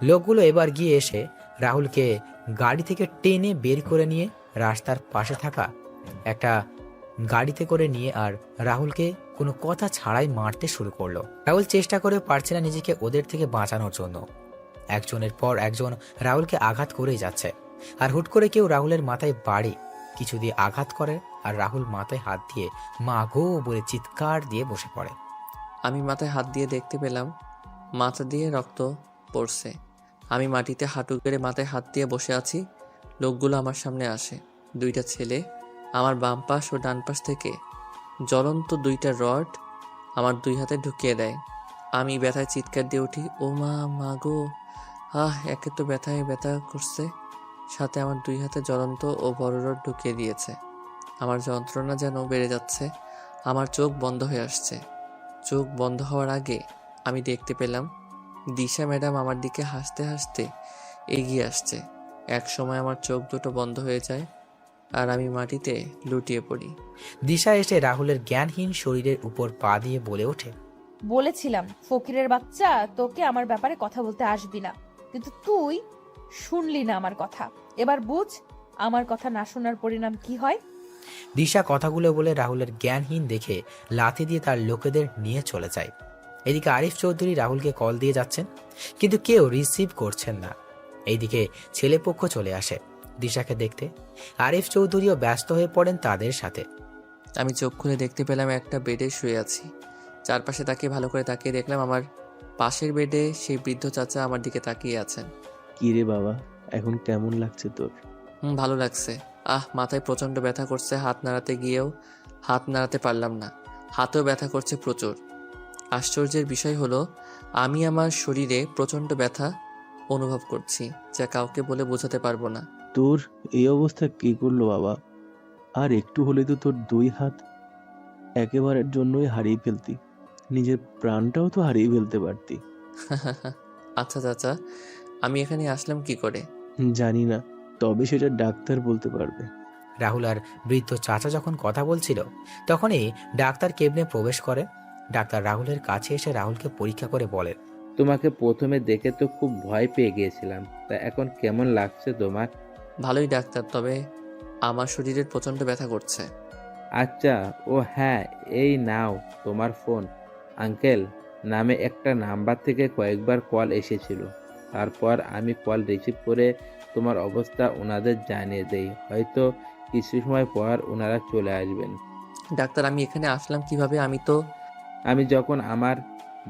লোকগুলো এবার গিয়ে এসে রাহুলকে গাড়ি থেকে টেনে বের করে নিয়ে রাস্তার পাশে থাকা একটা গাড়িতে করে নিয়ে আর রাহুলকে কোনো কথা ছাড়াই মারতে শুরু করলো। রাহুল চেষ্টা করে পারছে না নিজেকে ওদের থেকে বাঁচানোর জন্য। একজনের পর একজন রাহুলকে আঘাত করেই যাচ্ছে। আর হুট করে কেউ রাহুলের মাথায় বাড়ি কিছু দিয়ে আঘাত করে আর রাহুল মাথায় হাত দিয়ে মা গো বলে চিৎকার দিয়ে বসে পড়ে। আমি মাথায় হাত দিয়ে দেখতে পেলাম মাথা দিয়ে রক্ত পড়ছে। আমি মাটিতে হাঁটু গেড়ে মাথায় হাত দিয়ে বসে আছি। লোকগুলো আমার সামনে আসে। 2টা ছেলে আমার বাম পাশ ও ডান পাশ থেকে জ্বলন্ত 2টা রড আমার 2 হাতে ঢুকিয়ে দেয়। আমি ব্যথায় চিৎকার দিয়ে উঠি, ও মা, মা গো! একে তো ব্যথায় ব্যথা করছে, সাথে আমার 2 হাতে জ্বলন্ত ও বড় রড ঢুকিয়ে দিয়েছে। আমার যন্ত্রণা যেন বেড়ে যাচ্ছে। আমার চোখ বন্ধ হয়ে আসছে। চোখ বন্ধ হওয়ার আগে আমি দেখতে পেলাম দিশা ম্যাডাম আমার দিকে হাসতে হাসতে এগিয়ে আসছে। এক সময় আমার চোখ দুটো বন্ধ হয়ে যায় আর আমি মাটিতে লুটিয়ে পড়ি। দিশা এসে রাহুলের জ্ঞানহীন শরীরের উপর পা দিয়ে বলে ওঠে, বলেছিলাম ফকিরের বাচ্চা, তোকে আমার ব্যাপারে কথা বলতে আসবি না, কিন্তু তুই শুনলি না আমার কথা। এবার বুঝ আমার কথা না শোনার পরিণাম কি হয়। দিশা কথাগুলো বলে রাহুলের জ্ঞানহীন দেখে লাথি দিয়ে তার লোকেদের নিয়ে চলে যায়। এদিকে আরিফ চৌধুরী রাহুলকে কল দিয়ে যাচ্ছেন, কিন্তু কেউ রিসিভ করছেন না। এইদিকে ছেলেপক্ষ চলে আসে দিশাকে দেখতে। আরিফ চৌধুরীও ব্যস্ত হয়ে পড়েন তাদের সাথে। আমি চোখ খুলে দেখতে পেলাম একটা বেডে শুয়ে আছি। চারপাশে তাকিয়ে ভালো করে তাকিয়ে দেখলাম আমার পাশের বেডে সেই বৃদ্ধ চাচা আমার দিকে তাকিয়ে আছেন। কি রে বাবা, এখন কেমন লাগছে তোর? ভালো লাগছে। মাথায় প্রচণ্ড ব্যথা করছে, হাত নাড়াতে গিয়েও হাত নাড়াতে পারলাম না। হাতেও ব্যথা করছে প্রচুর। আশ্চর্যের বিষয় হলো আমি আমার শরীরে প্রচণ্ড ব্যথা অনুভব করছি, যা কাউকে বলে বোঝাতে পারবো না। তোর এই অবস্থা কি করলো বাবা? আর একটু হলে তো তোর 2 হাত একেবারের জন্যই হারিয়ে ফেলতি, নিজের প্রাণটাও তো হারিয়ে ফেলতে পারতি। আচ্ছা চাচা, আমি এখানে আসলাম কি করে? জানি না, তবে সেটা ডাক্তার বলতে পারবে। রাহুল আর বৃদ্ধ চাচা যখন কথা বলছিল তখনই ডাক্তার কেবিনে প্রবেশ করে। ডাক্তার রাহুলের কাছে এসে রাহুলকে পরীক্ষা করে বলেন, তোমাকে প্রথমে দেখে তো খুব ভয় পেয়ে গিয়েছিলাম, তা এখন কেমন লাগছে তোমার? ভালোই ডাক্তার, তবে আমার শরীরের প্রচণ্ড ব্যথা করছে। আচ্ছা, ও হ্যাঁ, এই নাও তোমার ফোন। আঙ্কেল নামে একটা নাম্বার থেকে কয়েকবার কল এসেছিল, তারপর আমি কল রিসিভ করে তোমার অবস্থা ওনাদের জানিয়ে দেই। হয়তো কিছু সময় পর ওনারা চলে আসবেন। ডাক্তার, আমি এখানে আসলাম কিভাবে? আমি যখন আমার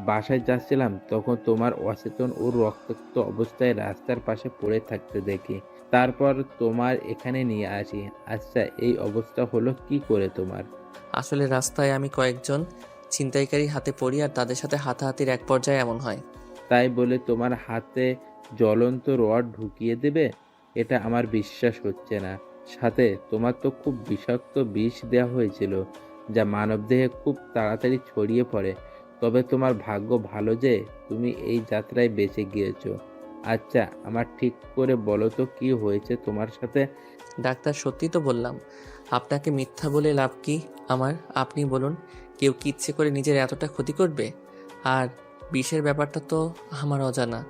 বাসায় যাচ্ছিলাম তখন তোমার অচেতন ও রক্তাক্ত অবস্থায় রাস্তার পাশে পড়ে থাকতে দেখি, তারপর তোমার এখানে নিয়ে আসি। আচ্ছা, এই অবস্থা হলো কি করে তোমার? আসলে রাস্তায় আমি কয়েকজন ছিনতাইকারীর হাতে পড়ি আর তাদের সাথে হাতাহাতির এক পর্যায়ে এমন হয়। তাই বলে তোমার হাতে জ্বলন্ত রড ঢুকিয়ে দেবে? এটা আমার বিশ্বাস হচ্ছে না। সাথে তোমার তো খুব বিষাক্ত বিষ দেওয়া হয়েছিল, যা মানবদেহে খুব তাড়াতাড়ি ছড়িয়ে পড়ে। তবে তোমার ভাগ্য ভালো যে তুমি এই যাত্রায় বেঁচে গিয়েছো। আচ্ছা, আমার ঠিক করে বলো তো কি হয়েছে তোমার সাথে? ডাক্তার, সত্যি তো বললাম, আপনাকে মিথ্যা বলে লাভ কি আমার? আপনি বলুন, কেউ কি ইচ্ছে করে নিজের এতটা ক্ষতি করবে? আর বিষের ব্যাপারটা তো আমার অজানা।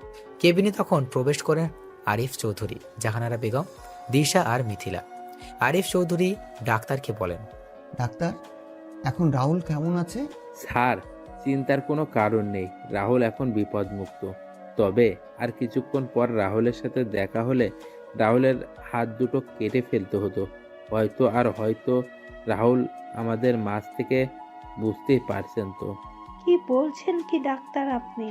কেবিনে তখন প্রবেশ করেন আরিফ চৌধুরী, জাহানারা বেগম, দিশা আর মিথিলা। আরিফ চৌধুরী ডাক্তারকে বলেন, ডাক্তার, এখন রাহুল কেমন আছে? স্যার, চিন্তার কোনো কারণ নেই। রাহুল এখন বিপদমুক্ত। তবে আর কিছুক্ষণ পর রাহুলের সাথে দেখা হলে রাহুলের হাত দুটো কেটে ফেলতে হতো। হয়তো রাহুল আমাদের মাঝ থেকে, বুঝতেই পারছেন তো। কি বলছেন কি ডাক্তার আপনি?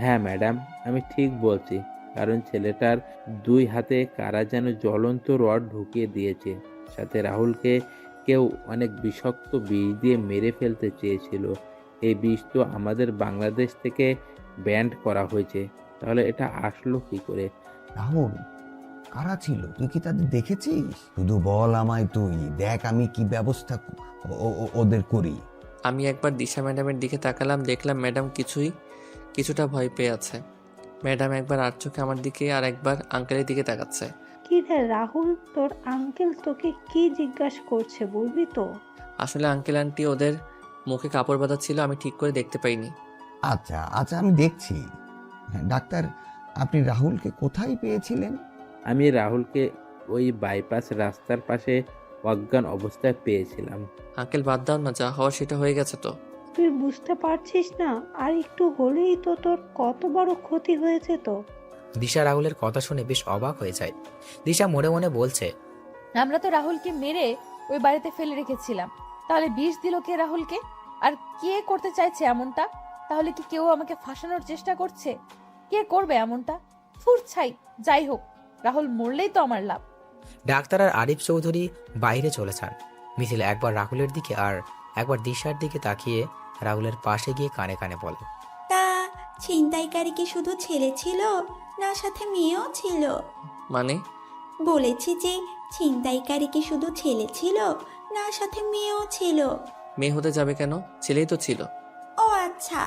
হ্যাঁ ম্যাডাম, আমি ঠিক বলছি। কারণ ছেলেটার 2 হাতে কারা যেন জ্বলন্ত রড ঢুকিয়ে দিয়েছে। সাথে রাহুলকে কেউ অনেক বিষাক্ত বিষ দিয়ে মেরে ফেলতে চেয়েছিল। এই বিষ তো আমাদের বাংলাদেশ থেকে ব্যান্ড করা হয়েছে। তাহলে এটা আসলো কি করে? রাহুল, কারা ছিল? তুই কি তাদের দেখেছিস? শুধু বল আমায়, তুই দেখ আমি কি ব্যবস্থা ওদের করি। আমি একবার দিশা ম্যাডামের দিকে তাকালাম, দেখলাম ম্যাডাম কিছুটা ভয় পেয়ে আছে। ম্যাডাম একবার আর চোখে আমার দিকে আর একবার আঙ্কেলের দিকে তাকাচ্ছে। কি রে রাহুল, তোর আঙ্কেল তোকে কি জিজ্ঞাসা করছে বলবি তো? আসলে আঙ্কেল আন্টি ওদের মুখে কাপড় বাঁধা ছিল, আমি ঠিক করে দেখতে পাইনি। আচ্ছা আচ্ছা, আমি দেখছি। হ্যাঁ, ডাক্তার, আপনি রাহুলকে কোথায় পেয়েছিলেন? আমি রাহুলকে ওই বাইপাস রাস্তার পাশে অজ্ঞান অবস্থায় পেয়েছিলাম। আঙ্কেল বাদ দাও না, যা হওয়ার সেটা হয়ে গেছে তো। তুই বুঝতে পারছিস না? আর একটু হলেই তো তোর কত বড় ক্ষতি হয়েছে তো। দিশা রাহুলের কথা শুনে বেশ অবাক হয়ে যায়। দিশা মনে মনে বলছে, আমরা তো রাহুলকে মেরে ওই বাড়িতে ফেলে রেখেছিলাম, তাহলে বিষ দিল কে রাহুলকে? আর কে করতে চাইছে এমনটা? তাহলে কি কেউ আমাকে ফাঁসানোর চেষ্টা করছে? কে করবে এমনটা? ছাই, যাই হোক, রাহুল মরলেই তো আমার লাভ। ডাক্তার আর আরিফ চৌধুরী বাইরে চলে যান। মিথিলা একবার রাহুলের দিকে আর একবার দিশার দিকে তাকিয়ে রাহুলের পাশে গিয়ে কানে কানে বলে, তা ছিনতাইকারী কি শুধু ছেলে ছিল, না সাথে মেয়েও ছিল? মানে? বলেছি যে ছিনতাইকারী কি শুধু ছেলে ছিল, না সাথে মেয়েও ছিল? মেয়ে হতে যাবে কেন? ছেলেই তো ছিল। ও আচ্ছা,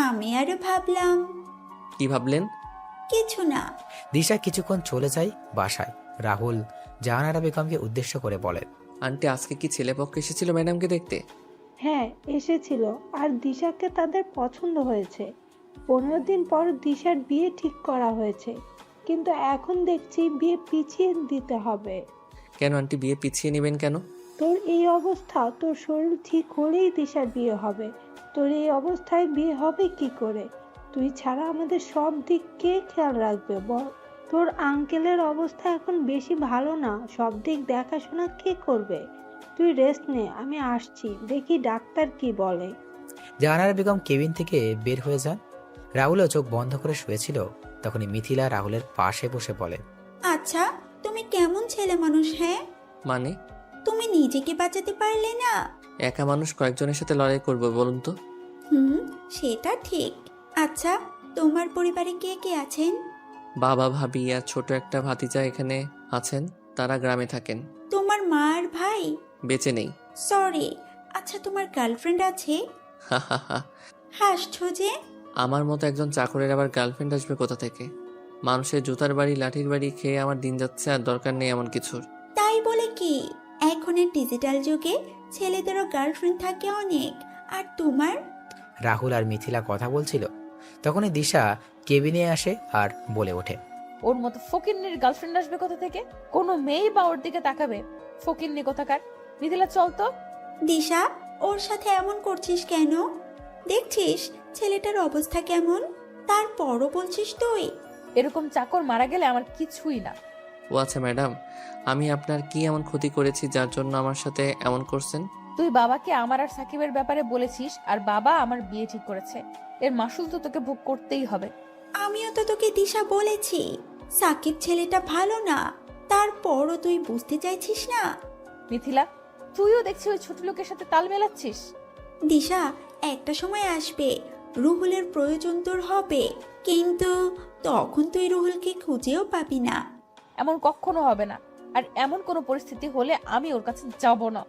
আমি আরো ভাবলাম। কি ভাবলেন? কিছু না। দিশা কিছুক্ষণ চলে যায় বাসায়। রাহুল জাহানারা বেগমকে উদ্দেশ্য করে বলে, আন্টি, আজকে কি ছেলেপক্ষ এসেছিল ম্যাডামকে দেখতে? হ্যাঁ, এসেছিল। আর দিশাকে তাদের পছন্দ হয়েছে। 15 দিন পর দিশার বিয়ে ঠিক করা হয়েছে, কিন্তু এখন দেখছি বিয়ে পিছিয়ে দিতে হবে। কেন আন্টি, বিয়ে পিছিয়ে নেবেন কেন? তোর এই অবস্থা, তোর শরীর ঠিক হলেই দিশার বিয়ে হবে। তোর এই অবস্থায় বিয়ে হবে কি করে? তুই ছাড়া আমাদের সব দিক কে খেয়াল রাখবে বল? তোর আঙ্কেলের অবস্থা এখন বেশি ভালো না, সব দিক দেখাশোনা কে করবে? তুই রেস্ট নে, আমি আসছি, দেখি ডাক্তার কি বলে। জাহানারা বেগম কেবিন থেকে বের হয়ে যান। রাহুলও চোখ বন্ধ করে শুয়েছিল। তখনই মিথিলা রাহুলের পাশে বসে বলে, আচ্ছা, তুমি কেমন ছেলে মানুষ? হ্যাঁ, মানে? তুমি নিজেকে বাঁচাতে পারলে না? একা মানুষ কয়েকজনের সাথে লড়াই করবো বলুন তো? সেটা ঠিক। আচ্ছা, তোমার পরিবারে কে কে আছেন? বাবা, ভাবি আর ছোট একটা ভাতিজা এখানে আছেন। তারা গ্রামে থাকেন। তোমার মা আর ভাই? বেঁচে নেই। সরি। আচ্ছা, তোমার গার্লফ্রেন্ড আছে? হা হা হা। হাসছো যে? আমার মতো একজন চাকরের আবার গার্লফ্রেন্ড আসবে কোথা থেকে? মানুষের জুতার বাড়ি লাঠির বাড়ি খেয়ে আমার দিন যাচ্ছে, আর দরকার নেই এমন কিছুর। তাই বলে কি, এখনের ডিজিটাল যুগে ছেলেদেরও গার্লফ্রেন্ড থাকে অনেক। আর তোমার? রাহুল আর মিথিলা কথা বলছিল, তখনই দিশা কেবিনে আসে আর বলে ওঠে, ওর মতো ফকিন্নির গার্লফ্রেন্ড আসবে কোথা থেকে? কোনো মেয়েই বা ওর দিকে তাকাবে? ফকিন্নি কোথাকার। মিথিলা চল তো। দিশা, ওর সাথে এমন করছিস কেন? দেখছিস ছেলেটার অবস্থা কেমন, তারপরও বলছিস তুই? এরকম চাকর মারা গেলে আমার কিছুই না। ও আচ্ছা ম্যাডাম, আমি আপনার কি এমন ক্ষতি করেছি যার জন্য আমার সাথে এমন করছেন? তুই বাবাকে আমার আর সাকিবের ব্যাপারে বলেছিস, আর বাবা আমার বিয়ে ঠিক করেছে। এর মাসুল তো তোকে ভোগ করতেই হবে। আমিও তো তোকে দিশা বলেছি সাকিব ছেলেটা ভালো না, তারপরও তুই বুঝতে চাইছিস না। মিথিলা, তুইও দেখছি ওই ছোট লোকের সাথে তাল মেলাচ্ছিস। দিশা, একটা সময় আসবে রুহুলের প্রয়োজন তোর হবে, কিন্তু তখন তুই রুহুলকে খুঁজেও পাবি না। এমন কখনো হবে না, আর এমন কোনো পরিস্থিতি হলে আমি ওর কাছে যাব না।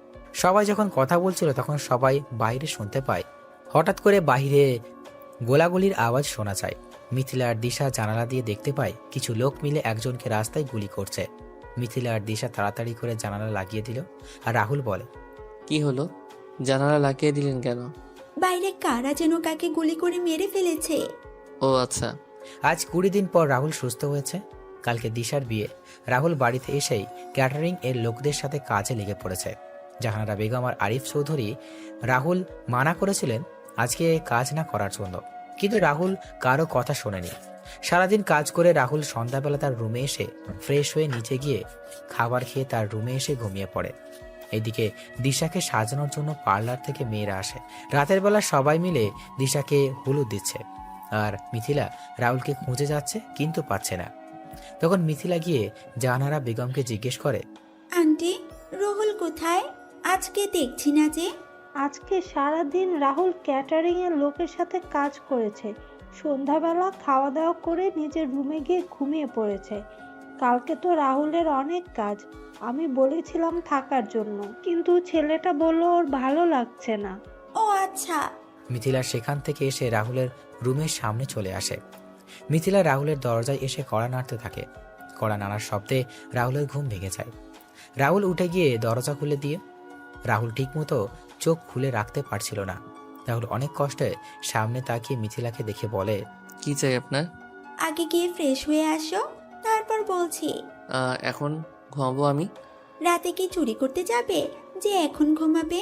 সবাই যখন কথা বলছিল তখন সবাই বাইরে শুনতে পায়। হঠাৎ করে বাইরে গোলাগুলির আওয়াজ শোনা যায়। মিথিলা আর দিশা জানালা দিয়ে দেখতে পায় কিছু লোক মিলে একজনকে রাস্তায় গুলি করছে। মিথিলা আর দিশা তাড়াতাড়ি করে জানালা লাগিয়ে দিল, আর রাহুল বলে, কি হলো? জানালা লাগিয়ে দিলেন কেন? বাইরে কারা যেন কাকে গুলি করে মেরে ফেলেছে। ও আচ্ছা। আজ 20 দিন পর রাহুল সুস্থ হয়েছে। কালকে দিশার বিয়ে। রাহুল বাড়িতে এসেই ক্যাটারিং এর লোকদের সাথে কাজে লেগে পড়েছে। জাহানারা বেগম আর আরিফ চৌধুরী রাহুল মানা করেছিলেন আজকে কাজ না করার জন্য, কিন্তু রাহুল কারো কথা শোনেনি। সারাদিন কাজ করে রাহুল সন্ধ্যাবেলা তার রুমে এসে ফ্রেশ হয়ে নিচে গিয়ে খাবার খেয়ে তার রুমে এসে ঘুমিয়ে পড়ে। এদিকে দিশাকে সাজানোর জন্য পার্লার থেকে মেয়েরা আসে। রাতের বেলা সবাই মিলে দিশাকে হলুদ দিচ্ছে, আর মিথিলা রাহুলকে খুঁজে যাচ্ছে কিন্তু পাচ্ছে না। তখন মিথিলা গিয়ে জাহানারা বেগমকে জিজ্ঞেস করে, আন্টি, রুহুল কোথায়? আজকে দেখছি না যে। আজকে সারাদিন রাহুল ক্যাটারিং এর লোকের সাথে কাজ করেছে। সন্ধ্যাবেলা খাওয়া দাওয়া করে নিজের রুমে গিয়ে ঘুমিয়ে পড়েছে। কালকে তো রাহুলের অনেক কাজ, আমি বলেছিলাম থাকার জন্য, কিন্তু ছেলেটা বলল ওর ভালো লাগছে না। ও আচ্ছা। মিথিলা সেখান থেকে এসে রাহুলের রুমের সামনে চলে আসে। মিথিলা রাহুলের দরজায় এসে কড়া নাড়তে থাকে। কড়া নাড়ার শব্দে রাহুলের ঘুম ভেঙে যায়। রাহুল উঠে গিয়ে দরজা খুলে দিয়ে রাহুল ঠিকমতো চোখ খুলে রাখতে পারছিল না। রাহুল অনেক কষ্টে সামনে তাকিয়ে মিথিলাকে দেখে বলে, কি চাই আপনার? আগে গিয়ে ফ্রেশ হয়ে আসো, তারপর বলছি। এখন ঘুমাবো আমি। রাতে কি চুরি করতে যাবে যে এখন ঘুমাবে?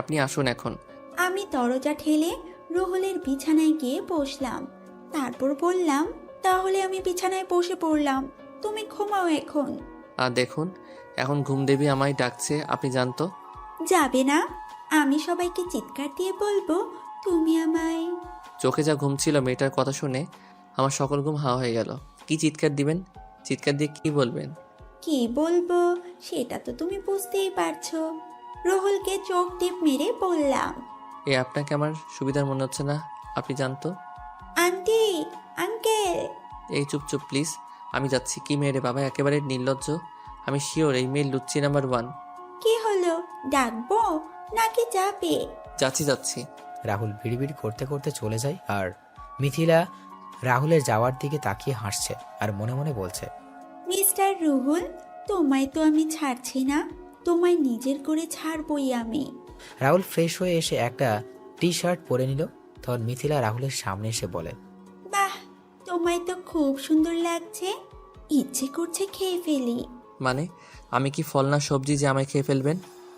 আপনি আসুন এখন। আমি দরজা ঠেলে রুহুলের বিছানায় গিয়ে বসলাম, তারপর বললাম, তাহলে আমি বিছানায় বসে পড়লাম, তুমি ঘুমাও এখন। দেখুন, এখন ঘুম দেবী আমায় ডাকছে, আপনি জানতো। যাবে না? আমি সবাইকে চিৎকার দিয়ে বলবো তুমি আমায়। চোখে যা ঘুম ছিল মেয়েটার কথা শুনে আমার সকল ঘুম হাওয়া হয়ে গেল। কি চিৎকার দিবেন? চিৎকার দিয়ে কি বলবেন? কি বলবো সেটা তো তুমি বুঝতেই পারছো। রুহুলকে চোখ টিপ মেরে বললাম, আপনাকে আমার সুবিধার মনে হচ্ছে না, আপনি জানতো। Aunty, uncle. চুপ চুপ প্লিজ, আমি যাচ্ছি। কি মেয়ে রে বাবা, একেবারে নির্লজ্জ। আমি শিওর এই মেয়ে লুচ্চি নাম্বার 1। কি হলো, ডাকবো নাকি যাবে? যাচ্ছি। রাহুল বিড়বিড় করতে করতে চলে যায়, আর মিথিলা রাহুলের যাওয়ার দিকে তাকিয়ে হাসছে আর মনে মনে বলছে, মিস্টার রুহুল, তোমায় তো আমি ছাড়ছি না, তোমায় নিজের করে ছাড়বই আমি। রাহুল ফ্রেশ হয়ে এসে একটা টি শার্ট পরে নিল। তখন মিথিলা রাহুলের সামনে এসে বলে, বাহ, তোমায় তো খুব সুন্দর লাগছে, ইচ্ছে করছে খেয়ে ফেলি। মানে আমি কি ফল না সবজি যে আমায় খেয়ে ফেলবেন?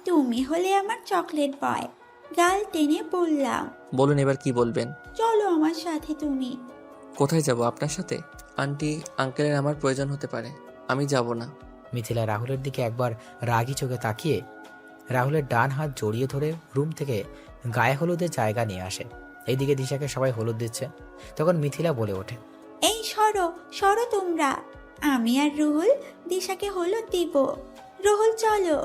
তুমি হলে আমার চকলেট বয়। গাল টেনে বললাম, বলুন এবার কি বলবেন। চলো আমার সাথে তুমি। কোথায় যাব আপনার সাথে? আন্টি আঙ্কেলের আমার প্রয়োজন হতে পারে, আমি যাব না। মিথিলা রাহুলের দিকে একবার রাগী চোখে তাকিয়ে রাহুলের ডান হাত জড়িয়ে ধরে রুম থেকে গায়ে হলুদের জায়গা নিয়ে আসে। এইদিকে দিশাকে সবাই হলুদ দিচ্ছে। তখন মিথিলা বলে ওঠে, এই সরো সরো তোমরা, আমি আর রুহুল দিশাকে হলুদ দিব। রুহুল চলো।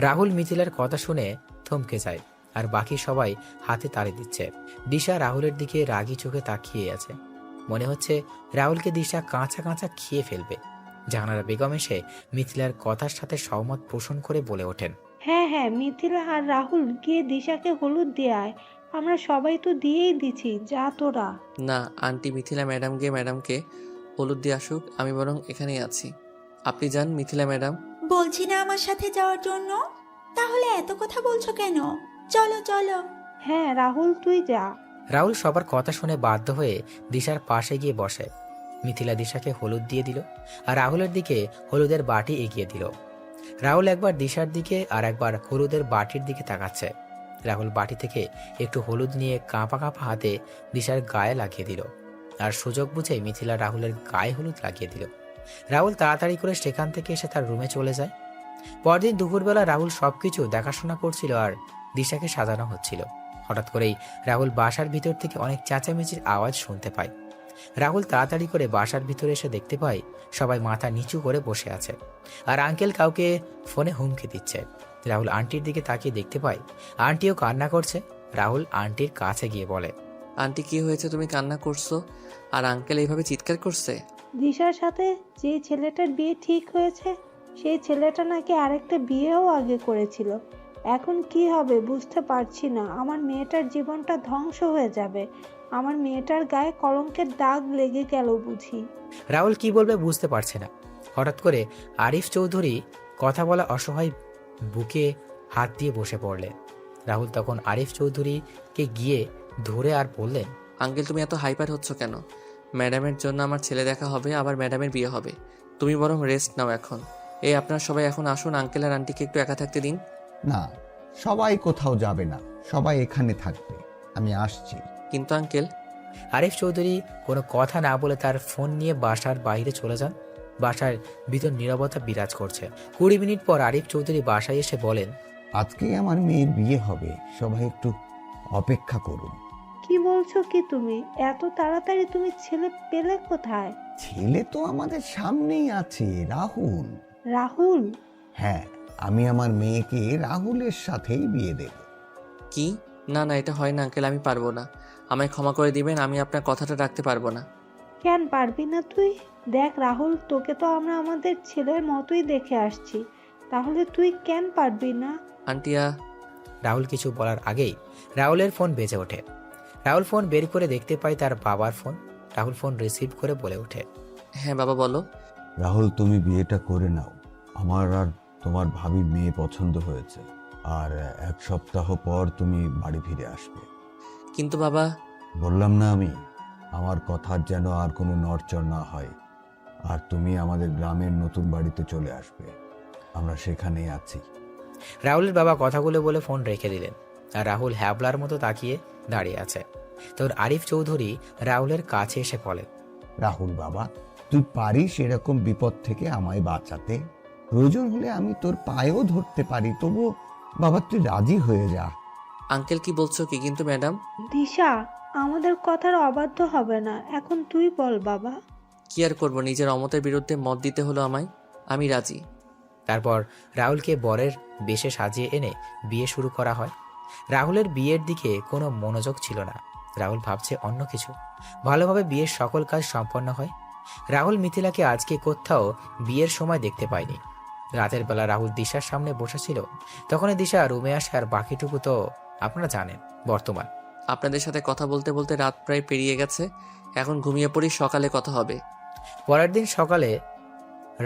রাহুল মিথিলার কথা শুনে থমকে যায়, আর বাকি সবাই হাতে তালি দিচ্ছে। দিশা রাহুলের দিকে রাগী চোখে তাকিয়ে আছে। মনে হচ্ছে রাহুলকে দিশা কাঁচা কাঁচা খেয়ে ফেলবে। জাহানারা বেগম এসে মিথিলার কথার সাথে সহমত পোষণ করে বলে ওঠেন, হ্যাঁ হ্যাঁ, মিথিলা আর রাহুল গিয়ে দিশাকে হলুদ দিয়ে আয়। আমরা সবাই তো দিয়েই দিছি, যা তোরা। না, আন্টি মিথিলা ম্যাডাম গিয়ে ম্যাডামকে হলুদ দিয়ে আসুক, আমি বরং এখানেই আছি। আপনি যান মিথিলা ম্যাডাম। বলছি না আমার সাথে যাওয়ার জন্য? তাহলে এত কথা বলছো কেন? চলো চলো। হ্যাঁ রাহুল, তুই যা। রাহুল সবার কথা শুনে বাধ্য হয়ে দিশার পাশে গিয়ে বসে। মিথিলা দিশাকে হলুদ দিয়ে দিল আর রাহুলের দিকে হলুদের বাটি এগিয়ে দিল। রাহুল একবার দিশার দিকে আর একবার হলুদের বাটির দিকে তাকাচ্ছে। রাহুল বাটি থেকে একটু হলুদ নিয়ে কাঁপা কাঁপা হাতে দিশার গায়ে লাগিয়ে দিল আর সুযোগ বুঝে মিথিলা রাহুলের গায়ে হলুদ লাগিয়ে দিল। রাহুল তাড়াতাড়ি করে সেখান থেকে এসে তার রুমে চলে যায়। পরদিন দুপুরবেলা রাহুল সবকিছু দেখাশোনা করছিল আর দিশাকে সাজানো হচ্ছিল। হঠাৎ করেই রাহুল বাসার ভিতর থেকে অনেক চেঁচামেচির আওয়াজ শুনতে পায়। রাহুল তাড়াতাড়ি করে বাসার ভিতরে এসে দেখতে পায় সবাই মাথা নিচু করে বসে আছে আর আঙ্কেল কাউকে ফোনে হুমকি দিচ্ছে। রাহুল আন্টির দিকে তাকিয়ে দেখতে পায় আন্টিও কান্না করছে। রাহুল আন্টির কাছে গিয়ে বলে, আন্টি কি হয়েছে, তুমি কান্না করছো আর আঙ্কেল এইভাবে চিৎকার করছে? দিশার সাথে যে ছেলেটার বিয়ে ঠিক হয়েছে, সেই ছেলেটা নাকি আরেকটা বিয়েও আগে করেছিল। এখন কি হবে বুঝতে পারছি না। আমার মেয়েটার জীবনটা ধ্বংস হয়ে যাবে। আমার মেয়েটার গায়ে কলঙ্কের দাগ লেগে গেল বুঝি। রাহুল কি বলবে বুঝতে পারছে না। হঠাৎ করে আরিফ চৌধুরী কথা বলা অসহায় বুকে হাত দিয়ে বসে পড়লেন। রাহুল তখন আরিফ চৌধুরীকে গিয়ে ধরে আর বললেন, আঙ্কেল তুমি এত হাইপার হচ্ছ কেন? ম্যাডামের জন্য আমার ছেলে দেখা হবে, আবার ম্যাডামের বিয়ে হবে। তুমি বরং রেস্ট নাও এখন। এই আপনারা সবাই এখন আসুন, আঙ্কেল আর আন্টিকে একটু একা থাকতে দিন। না, সবাই কোথাও যাবে না, সবাই এখানে থাকবে, আমি আসছি। কিন্তু আঙ্কেল। আরিফ চৌধুরী কোনো কথা না বলে তার ফোন নিয়ে বাসার বাইরে চলে যান। বাসার ভিতর নীরবতা বিরাজ করছে। 20 মিনিট পর আরিফ চৌধুরী বাসায় এসে বলেন, আজকে আমার মেয়ের বিয়ে হবে, সবাই একটু অপেক্ষা করুন। কি বলছো কি তুমি? এত তাড়াতাড়ি তুমি ছেলে পেলে কোথায়? ছেলে তো আমাদের সামনেই আছে, রাহুল। রাহুল? হ্যাঁ, আমি আমার মেয়েকে রাহুলের সাথেই বিয়ে দেব। কি? না না, এটা হয় না আঙ্কেল, আমি পারবো না। আমায় ক্ষমা করে দিবেন, আমি আপনার কথাটা রাখতে পারবো না। কেন পারবি না তুই? দেখ রাহুল, তোকে তো আমরা আমাদের ছেলের মতোই দেখে আসছি, তাহলে তুই কেন পারবি না? আন্টিয়া। রাহুল কিছু বলার আগেই রাহুলের ফোন বেজে ওঠে। রাহুল ফোন বের করে দেখতে পায় তার বাবার ফোন। রাহুল ফোন রিসিভ করে বলে ওঠে, হ্যাঁ বাবা বলো। রাহুল, তুমি বিয়েটা করে নাও। আমার আর তোমার ভাবির মেয়ে পছন্দ হয়েছে, আর 1 সপ্তাহ পর তুমি বাড়ি ফিরে আসবে। কিন্তু বাবা। বললাম না আমি, আমার কথার যেন আর কোনো নড়চড় না হয়। আর তুমি আমাদের গ্রামের নতুন বাড়িতে চলে আসবে, আমরা সেখানেই আছি। রাহুলের বাবা কথাগুলো বলে ফোন রেখে দিলেন আর রাহুল হ্যাবলার মতো তাকিয়ে দাঁড়িয়ে আছে। তোর আরিফ চৌধুরী রাহুলের কাছে এসে বলে, রাহুল বাবা, তুই পারিস এরকম বিপদ থেকে আমায় বাঁচাতে? প্রয়োজন হলে আমি তোর পায়েও ধরতে পারি, তবু বাবা তুই রাজি হয়ে যা। আঙ্কেল কি বলছো কি? কিন্তু ম্যাডাম। দিশা আমাদের কথার অবাধ্য হবে না, এখন তুই বল বাবা। কি আর করবো, নিজের অমতের বিরুদ্ধে মত দিতে হলো আমায়। আমি রাজি। তারপর রাহুলকে বরের বেশে সাজিয়ে এনে বিয়ে শুরু করা হয়। রাহুলের বিয়ের দিকে কোনো মনোযোগ ছিল না। রাহুল ভাবছে অন্য কিছু। ভালোভাবে বিয়ের সকল কাজ সম্পন্ন হয়। রাহুল মিথিলাকে আজকে কোথাও বিয়ের সময় দেখতে পায়নি। রাতের বেলা রাহুল দিশার সামনে বসেছিল। তখনই দিশা রুমে আসে আর বাকিটুকু তো আপনারা জানেন। বর্তমান আপনাদের সাথে কথা বলতে বলতে রাত প্রায় পেরিয়ে গেছে, এখন ঘুমিয়ে পড়ি, সকালে কথা হবে। পরের দিন সকালে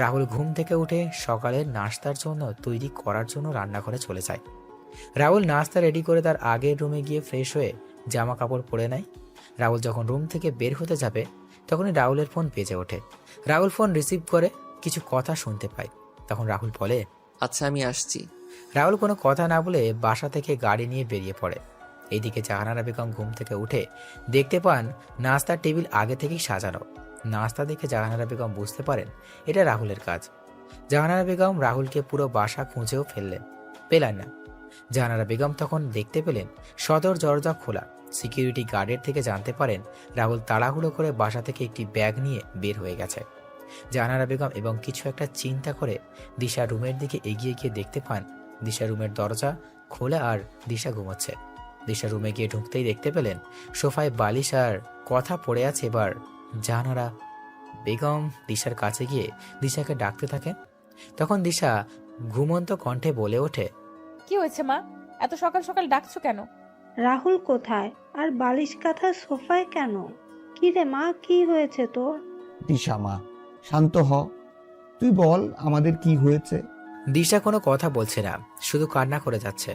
রাহুল ঘুম থেকে উঠে সকালের নাস্তার জন্য তৈরি করার জন্য রান্নাঘরে চলে যায়। রাহুল নাস্তা রেডি করে তার আগের রুমে গিয়ে ফ্রেশ হয়ে জামা কাপড় পরে নেয়। রাহুল যখন রুম থেকে বের হতে যাবে তখনই রাহুলের ফোন বেজে ওঠে। রাহুল ফোন রিসিভ করে কিছু কথা শুনতে পায়। তখন রাহুল বলে, আচ্ছা আমি আসছি। রাহুল কোনো কথা না বলে বাসা থেকে গাড়ি নিয়ে বেরিয়ে পড়ে। এইদিকে জাহানারা বেগম ঘুম থেকে উঠে দেখতে পান নাস্তার টেবিল আগে থেকেই সাজানো। নাস্তা দেখে জাহানারা বেগম বুঝতে পারেন এটা রাহুলের কাজ। জাহানারা বেগম রাহুলকে পুরো বাসা খুঁজেও পেলেন না। জাহানারা বেগম তখন দেখতে পেলেন সদর দরজা খোলা। সিকিউরিটি গার্ডের থেকে জানতে পারেন রাহুল তাড়াহুড়ো করে বাসা থেকে একটি ব্যাগ নিয়ে বের হয়ে গেছে। জাহানারা বেগম এবং কিছু একটা চিন্তা করে দিশা রুমের দিকে এগিয়ে গিয়ে দেখতে পান দিশা রুমের দরজা খোলা আর দিশা ঘুমোচ্ছে। দিশা রুমে গিয়ে ঢুকতেই দেখতে পেলেন সোফায় বালিশ আর কথা পড়ে আছে। এবার জাহানারা বেগম দিশার কাছে গিয়ে দিশাকে ডাকতে থাকে। তখন দিশা ঘুমন্ত কণ্ঠে বলে ওঠে, কি হয়েছে মা, এত সকাল সকাল ডাকছো কেন? রাহুল কোথায়? আর বালিশ কাঁথা সোফায় কেন? কি রে মা, কি হয়েছে তোর? দিশা মা, শান্ত হ। তুই বল আমাদের কি হয়েছে। দিশা কোনো কথা বলছে না, শুধু কান্না করে যাচ্ছে।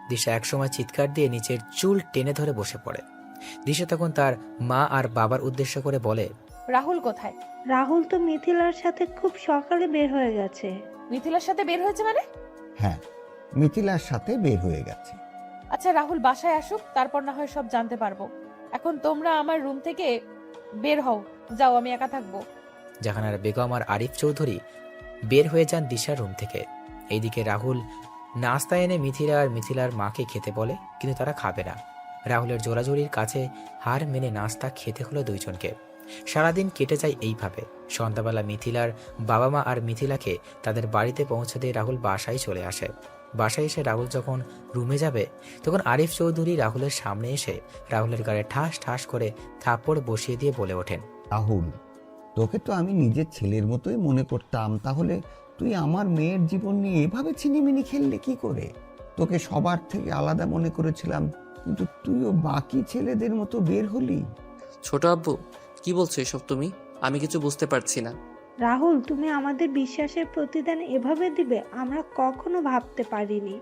দিশা একসময় চিৎকার দিয়ে নিচের চুল টেনে ধরে বসে পড়ে। দিশা তখন তার মা আর বাবার উদ্দেশ্য করে বলে, রাহুল কোথায়? রাহুল তো মিথিলার সাথে খুব সকালে বের হয়ে গেছে। মিথিলার সাথে বের হয়েছে মানে? হ্যাঁ, মিথিলার সাথে বের হয়ে গেছে। আচ্ছা রাহুল বাসায় আসুক, তারপর না হয় সব জানতে পারবো। এখন তোমরা আমার রুম থেকে বের হও, যাও, আমি একা থাকবো। জাহানারা বেগম আর আরিফ চৌধুরী বের হয়ে যান দিশার রুম থেকে। এইদিকে রাহুল নাস্তা এনে মিথিলা আর মিথিলার মাকে খেতে বলে, কিন্তু তারা খাবে না। রাহুলের জোরাজোরির কাছে হার মেনে নাস্তা খেতে হলো দুইজনকে। সারাদিন কেটে যায় এইভাবে। সন্ধ্যাবেলা মিথিলার বাবা মা আর মিথিলাকে তাদের বাড়িতে পৌঁছে দিয়ে রাহুল বাসায় চলে আসে। বাসায় এসে রাহুল যখন রুমে যাবে, তখন আরিফ চৌধুরী রাহুলের সামনে এসে রাহুলের গায়ে ঠাস ঠাস করে থাপ্পড় বসিয়ে দিয়ে বলে ওঠেন, রাহুল, তোকে তো আমি নিজের ছেলের মতোই মনে করতাম, তাহলে তুই আমার মেয়ের জীবন নিয়ে এভাবে ছিনিমিনি খেললে কি করে? তোকে সবার থেকে আলাদা মনে করেছিলাম, কিন্তু তুইও বাকি ছেলেদের মতো বের হলি। ছোট আব্বু, কি বলছো এসব তুমি? আমি কিছু বুঝতে পারছি না। রাহুল, তুমি আমাদের বিশ্বাসের প্রতিদান এভাবে দিবে আমরা কখনো ভাবতে পারিনি।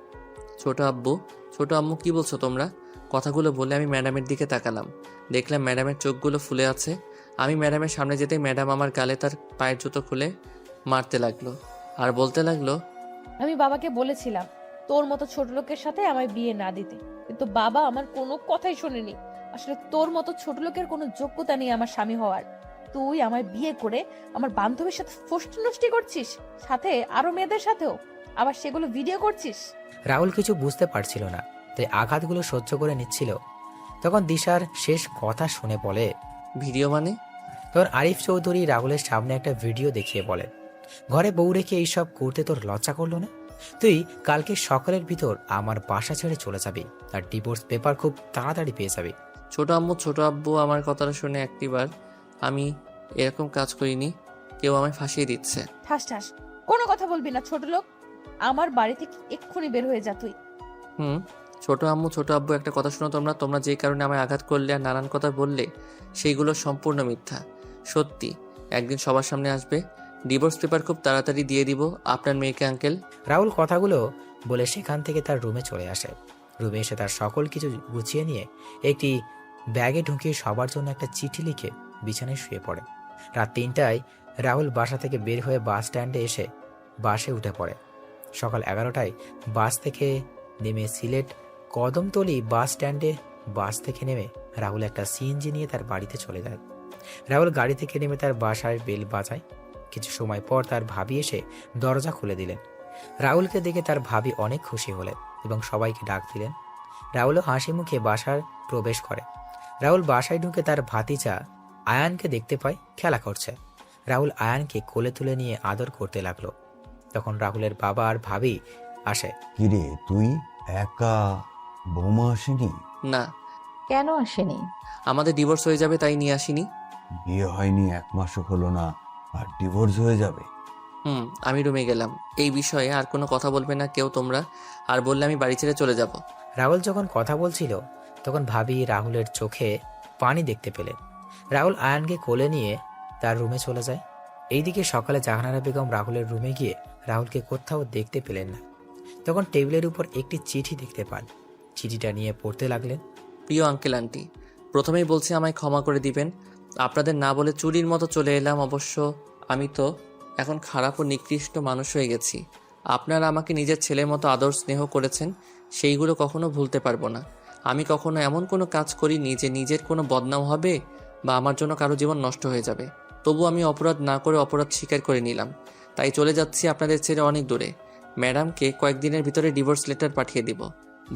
ছোট আব্বু, ছোট আম্মু, কি বলছো তোমরা? কথাগুলো বলে আমি ম্যাডামের দিকে তাকালাম। দেখলাম ম্যাডামের চোখগুলো ফুলে আছে। আমি ম্যাডামের সামনে যেতেই ম্যাডাম আমার গালে তার পায়ের জুতো খুলে মারতে লাগলো আর বলতে লাগলো, আমি বাবাকে বলেছিলাম তোর মতো ছোট লোকের সাথে আমায় বিয়ে না দিতে, কিন্তু বাবা আমার কোনো কথাই শোনেনি। আসলে তোর মতো ছোট লোকের কোনো যোগ্যতা নেই আমার স্বামী হওয়ার। তুই আমায় বিয়ে করে আমার বান্ধবীর সাথে ফষ্টি নষ্টি করছিস, সাথে আরো মেয়েদের সাথেও, আবার সেগুলো ভিডিও করছিস। রাহুল কিছু বুঝতে পারছিল না, তাই আঘাতগুলো সহ্য করে নিচ্ছিল। তখন দিশার শেষ কথা শুনে বলে, ভিডিও মানে? তখন আরিফ চৌধুরী রাহুলের সামনে একটা ভিডিও দেখিয়ে বলে, ঘরে বউ রেখে এইসব করতে তোর লজ্জা করলো না? তুই কালকে সকালের ভিতর আমার বাসা ছেড়ে চলে যাবি, আর ডিভোর্স পেপার খুব তাড়াতাড়ি পেয়ে যাবি। ছোট আম্মু, ছোট আব্বু আমার কথাটা শুনে একটিবার, আমি এরকম কাজ করিনি, কেউ আমায় ফাঁসিয়ে দিচ্ছে। ঠাস ঠাস, কোনো কথা বলবি না ছোট লোক। আমার বাড়ি থেকে এক্ষুনি বের হয়ে যা তুই। ছোট আম্মু, ছোট আব্বু, একটা কথা শোনো তোমরা। তোমরা যে কারণে আমায় আঘাত করলে আর নানান কথা বললে, সেইগুলো সম্পূর্ণ মিথ্যা। সত্যি, একদিন সবার সামনে আসবে, ডিভোর্স পেপার খুব তাড়াতাড়ি দিয়ে দিব আপনার মেয়েকে আঙ্কেল। রাহুল কথাগুলো বলে সেখান থেকে তার রুমে চলে আসে। রুমে এসে তার সকল কিছু গুছিয়ে নিয়ে একটি ব্যাগে ঢুকিয়ে সবার জন্য একটা চিঠি লিখে বিছানায় শুয়ে পড়ে। রাত 3টায় রাহুল বাসা থেকে বের হয়ে বাস স্ট্যান্ডে এসে বাসে উঠে পড়ে। সকাল 11টায় বাস থেকে নেমে সিলেট কদমতলী বাস স্ট্যান্ডে বাস থেকে নেমে রাহুল একটা সিএনজি নিয়ে তার বাড়িতে চলে যায়। রাহুল গাড়ি থেকে নেমে তার বাসায় বেল বাজায়। কিছু সময় পর তার ভাবি এসে দরজা খুলে দিলেন। রাহুলকে দেখে তার ভাবি অনেক খুশি হলেন এবং সবাইকে ডাক দিলেন। রাহুলও হাসি মুখে বাসার প্রবেশ করে। রাহুল বাসায় ঢুকে তার ভাতিজা আয়ানকে দেখতে পায় খেলা করছে। রাহুল আয়ানকে কোলে তুলে নিয়ে আদর করতে লাগলো। তখন রাহুলের বাবা আর ভাবি আসে। কিরে, তুই একা? বৌমা আসেনি? না, কেন আসেনি? আমাদের ডিভোর্স হয়ে যাবে তাই নিয়ে আসিনি। বিয়ে হয়নি 1 মাসও হলো না, আর ডিভোর্স হয়ে যাবে? আমি রুমে গেলাম। এই বিষয়ে আর কোনো কথা বলবে না কেউ তোমরা, আর বললে আমি বাড়ি ছেড়ে চলে যাব। রাহুল যখন কথা বলছিল তখন ভাবি রাহুলের চোখে পানি দেখতে পেলেন। রাহুল আয়ানকে কোলে নিয়ে তার রুমে চলে যায়। এইদিকে সকালে জাহানারা বেগম রাহুলের রুমে গিয়ে রাহুলকে কোথাও দেখতে পেলেন না। তখন টেবিলের উপর একটি চিঠি দেখতে পান। চিঠিটা নিয়ে পড়তে লাগলেন। প্রিয় আঙ্কেল আন্টি, প্রথমেই বলছি আমায় ক্ষমা করে দিবেন। আপনাদের না বলে চুরির মতো চলে এলাম। অবশ্য আমি তো এখন খারাপ ও নিকৃষ্ট মানুষ হয়ে গেছি। আপনারা আমাকে নিজের ছেলের মতো আদর স্নেহ করেছেন, সেইগুলো কখনো ভুলতে পারবো না। আমি কখনো এমন কোনো কাজ করিনি যে নিজের কোনো বদনাম হবে বা আমার জন্য কারো জীবন নষ্ট হয়ে যাবে। তবু আমি অপরাধ না করে অপরাধ স্বীকার করে নিলাম, তাই চলে যাচ্ছি আপনাদের ছেড়ে অনেক দূরে। ম্যাডামকে কয়েকদিনের ভিতরে ডিভোর্স লেটার পাঠিয়ে দিব।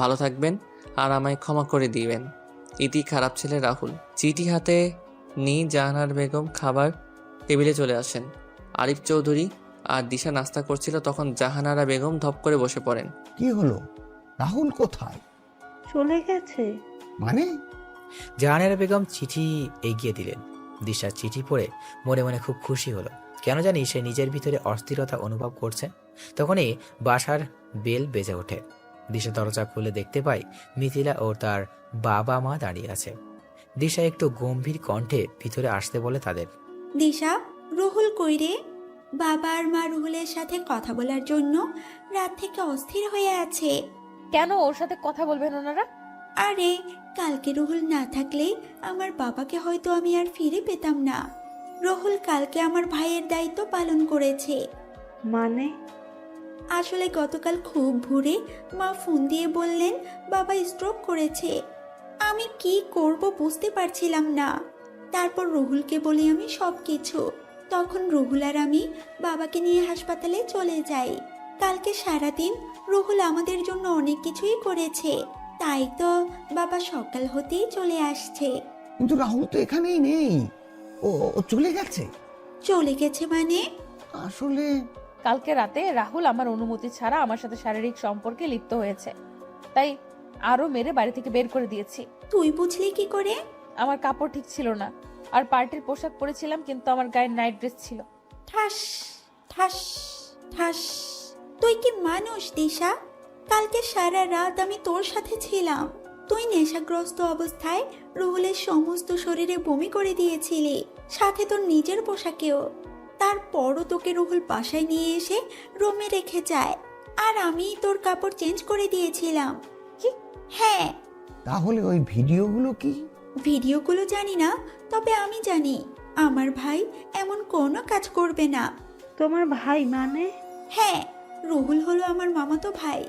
ভালো থাকবেন আর আমায় ক্ষমা করে দিবেন। ইতি, খারাপ ছেলে রাহুল। চিঠি হাতে নিয়ে জাহানারা বেগম খাবার টেবিলে চলে আসেন। আরিফ চৌধুরী আর দিশা নাস্তা করছিল, তখন জাহানারা বেগম ধপ করে বসে পড়েন। কি হলো? রাহুল কোথায়? চলে গেছে। মানে? জাহানারা বেগম চিঠি এগিয়ে দিলেন। দিশা চিঠি পড়ে মনে মনে খুব খুশি হলো। কেন জানি সে নিজের ভিতরে অস্থিরতা অনুভব করছে। তখনই বাসার বেল বেজে ওঠে। দিশা দরজা খুলে দেখতে পায় মিথিলা ও তার বাবা মা দাঁড়িয়ে আছে। দিশা একটু গম্ভীর কণ্ঠে ভিতরে আসতে বলে তাদের। দিশা, রুহুল কই রে? বাবা আর মা রুহুলের সাথে কথা বলার জন্য রাত থেকে অস্থির হয়ে আছে। কেন ওর সাথে কথা বলবেন ওনারা? আরে, কালকে রুহুল না থাকলে আমার বাবাকে হয়তো আমি আর ফিরে পেতাম না। রুহুল কালকে আমার ভাইয়ের দায়িত্ব পালন করেছে। মানে? আসলে গতকাল খুব ভোরে মা ফোন দিয়ে বললেন বাবা স্ট্রোক করেছে। আমি কি করব বুঝতে পারছিলাম না। তারপর রুহুলকে বলি আমি সব কিছু। তখন রুহুল আর আমি বাবাকে নিয়ে হাসপাতালে চলে যাই। কালকে সারাদিন রুহুল আমাদের জন্য অনেক কিছুই করেছে, তাই তো বাবা সকাল হতেই চলে আসছে। কিন্তু রাহুল তো এখানেই নেই, ও ও চলে গেছে। চলে গেছে মানে? আসলে কালকে রাতে রাহুল আমার অনুমতি ছাড়া আমার সাথে শারীরিক সম্পর্কে লিপ্ত হয়েছে, তাই আরো মেরে বাড়ি থেকে বের করে দিয়েছি। তুই বুঝলি কি করে? আমার কাপড় ঠিক ছিল না, আর পার্টির পোশাক পরেছিলাম, কিন্তু আমার গায়ে নাইট ড্রেস ছিল। ঠাস ঠাস ঠাস। তুই কি মানুষ দিশা? কালকে সারা রাত আমি তোর সাথে ছিলাম। তুই নেশাগ্রস্ত অবস্থায় রুহুলের সমস্ত শরীরে বমি করে দিয়েছিলি, সাথে তোর নিজের পোশাকেও। তারপরও তোকে রুহুল বাসায় নিয়ে এসে রুমে রেখে যায়, আর আমি তোর কাপড় চেঞ্জ করে দিয়েছিলাম। কি? হ্যাঁ। তাহলে ওই ভিডিওগুলো কি? ভিডিওগুলো জানি না, তবে আমি জানি আমার ভাই এমন কোনো কাজ করবে না। তোমার ভাই মানে? হ্যাঁ, রুহুল হলো আমার মামাতো ভাই।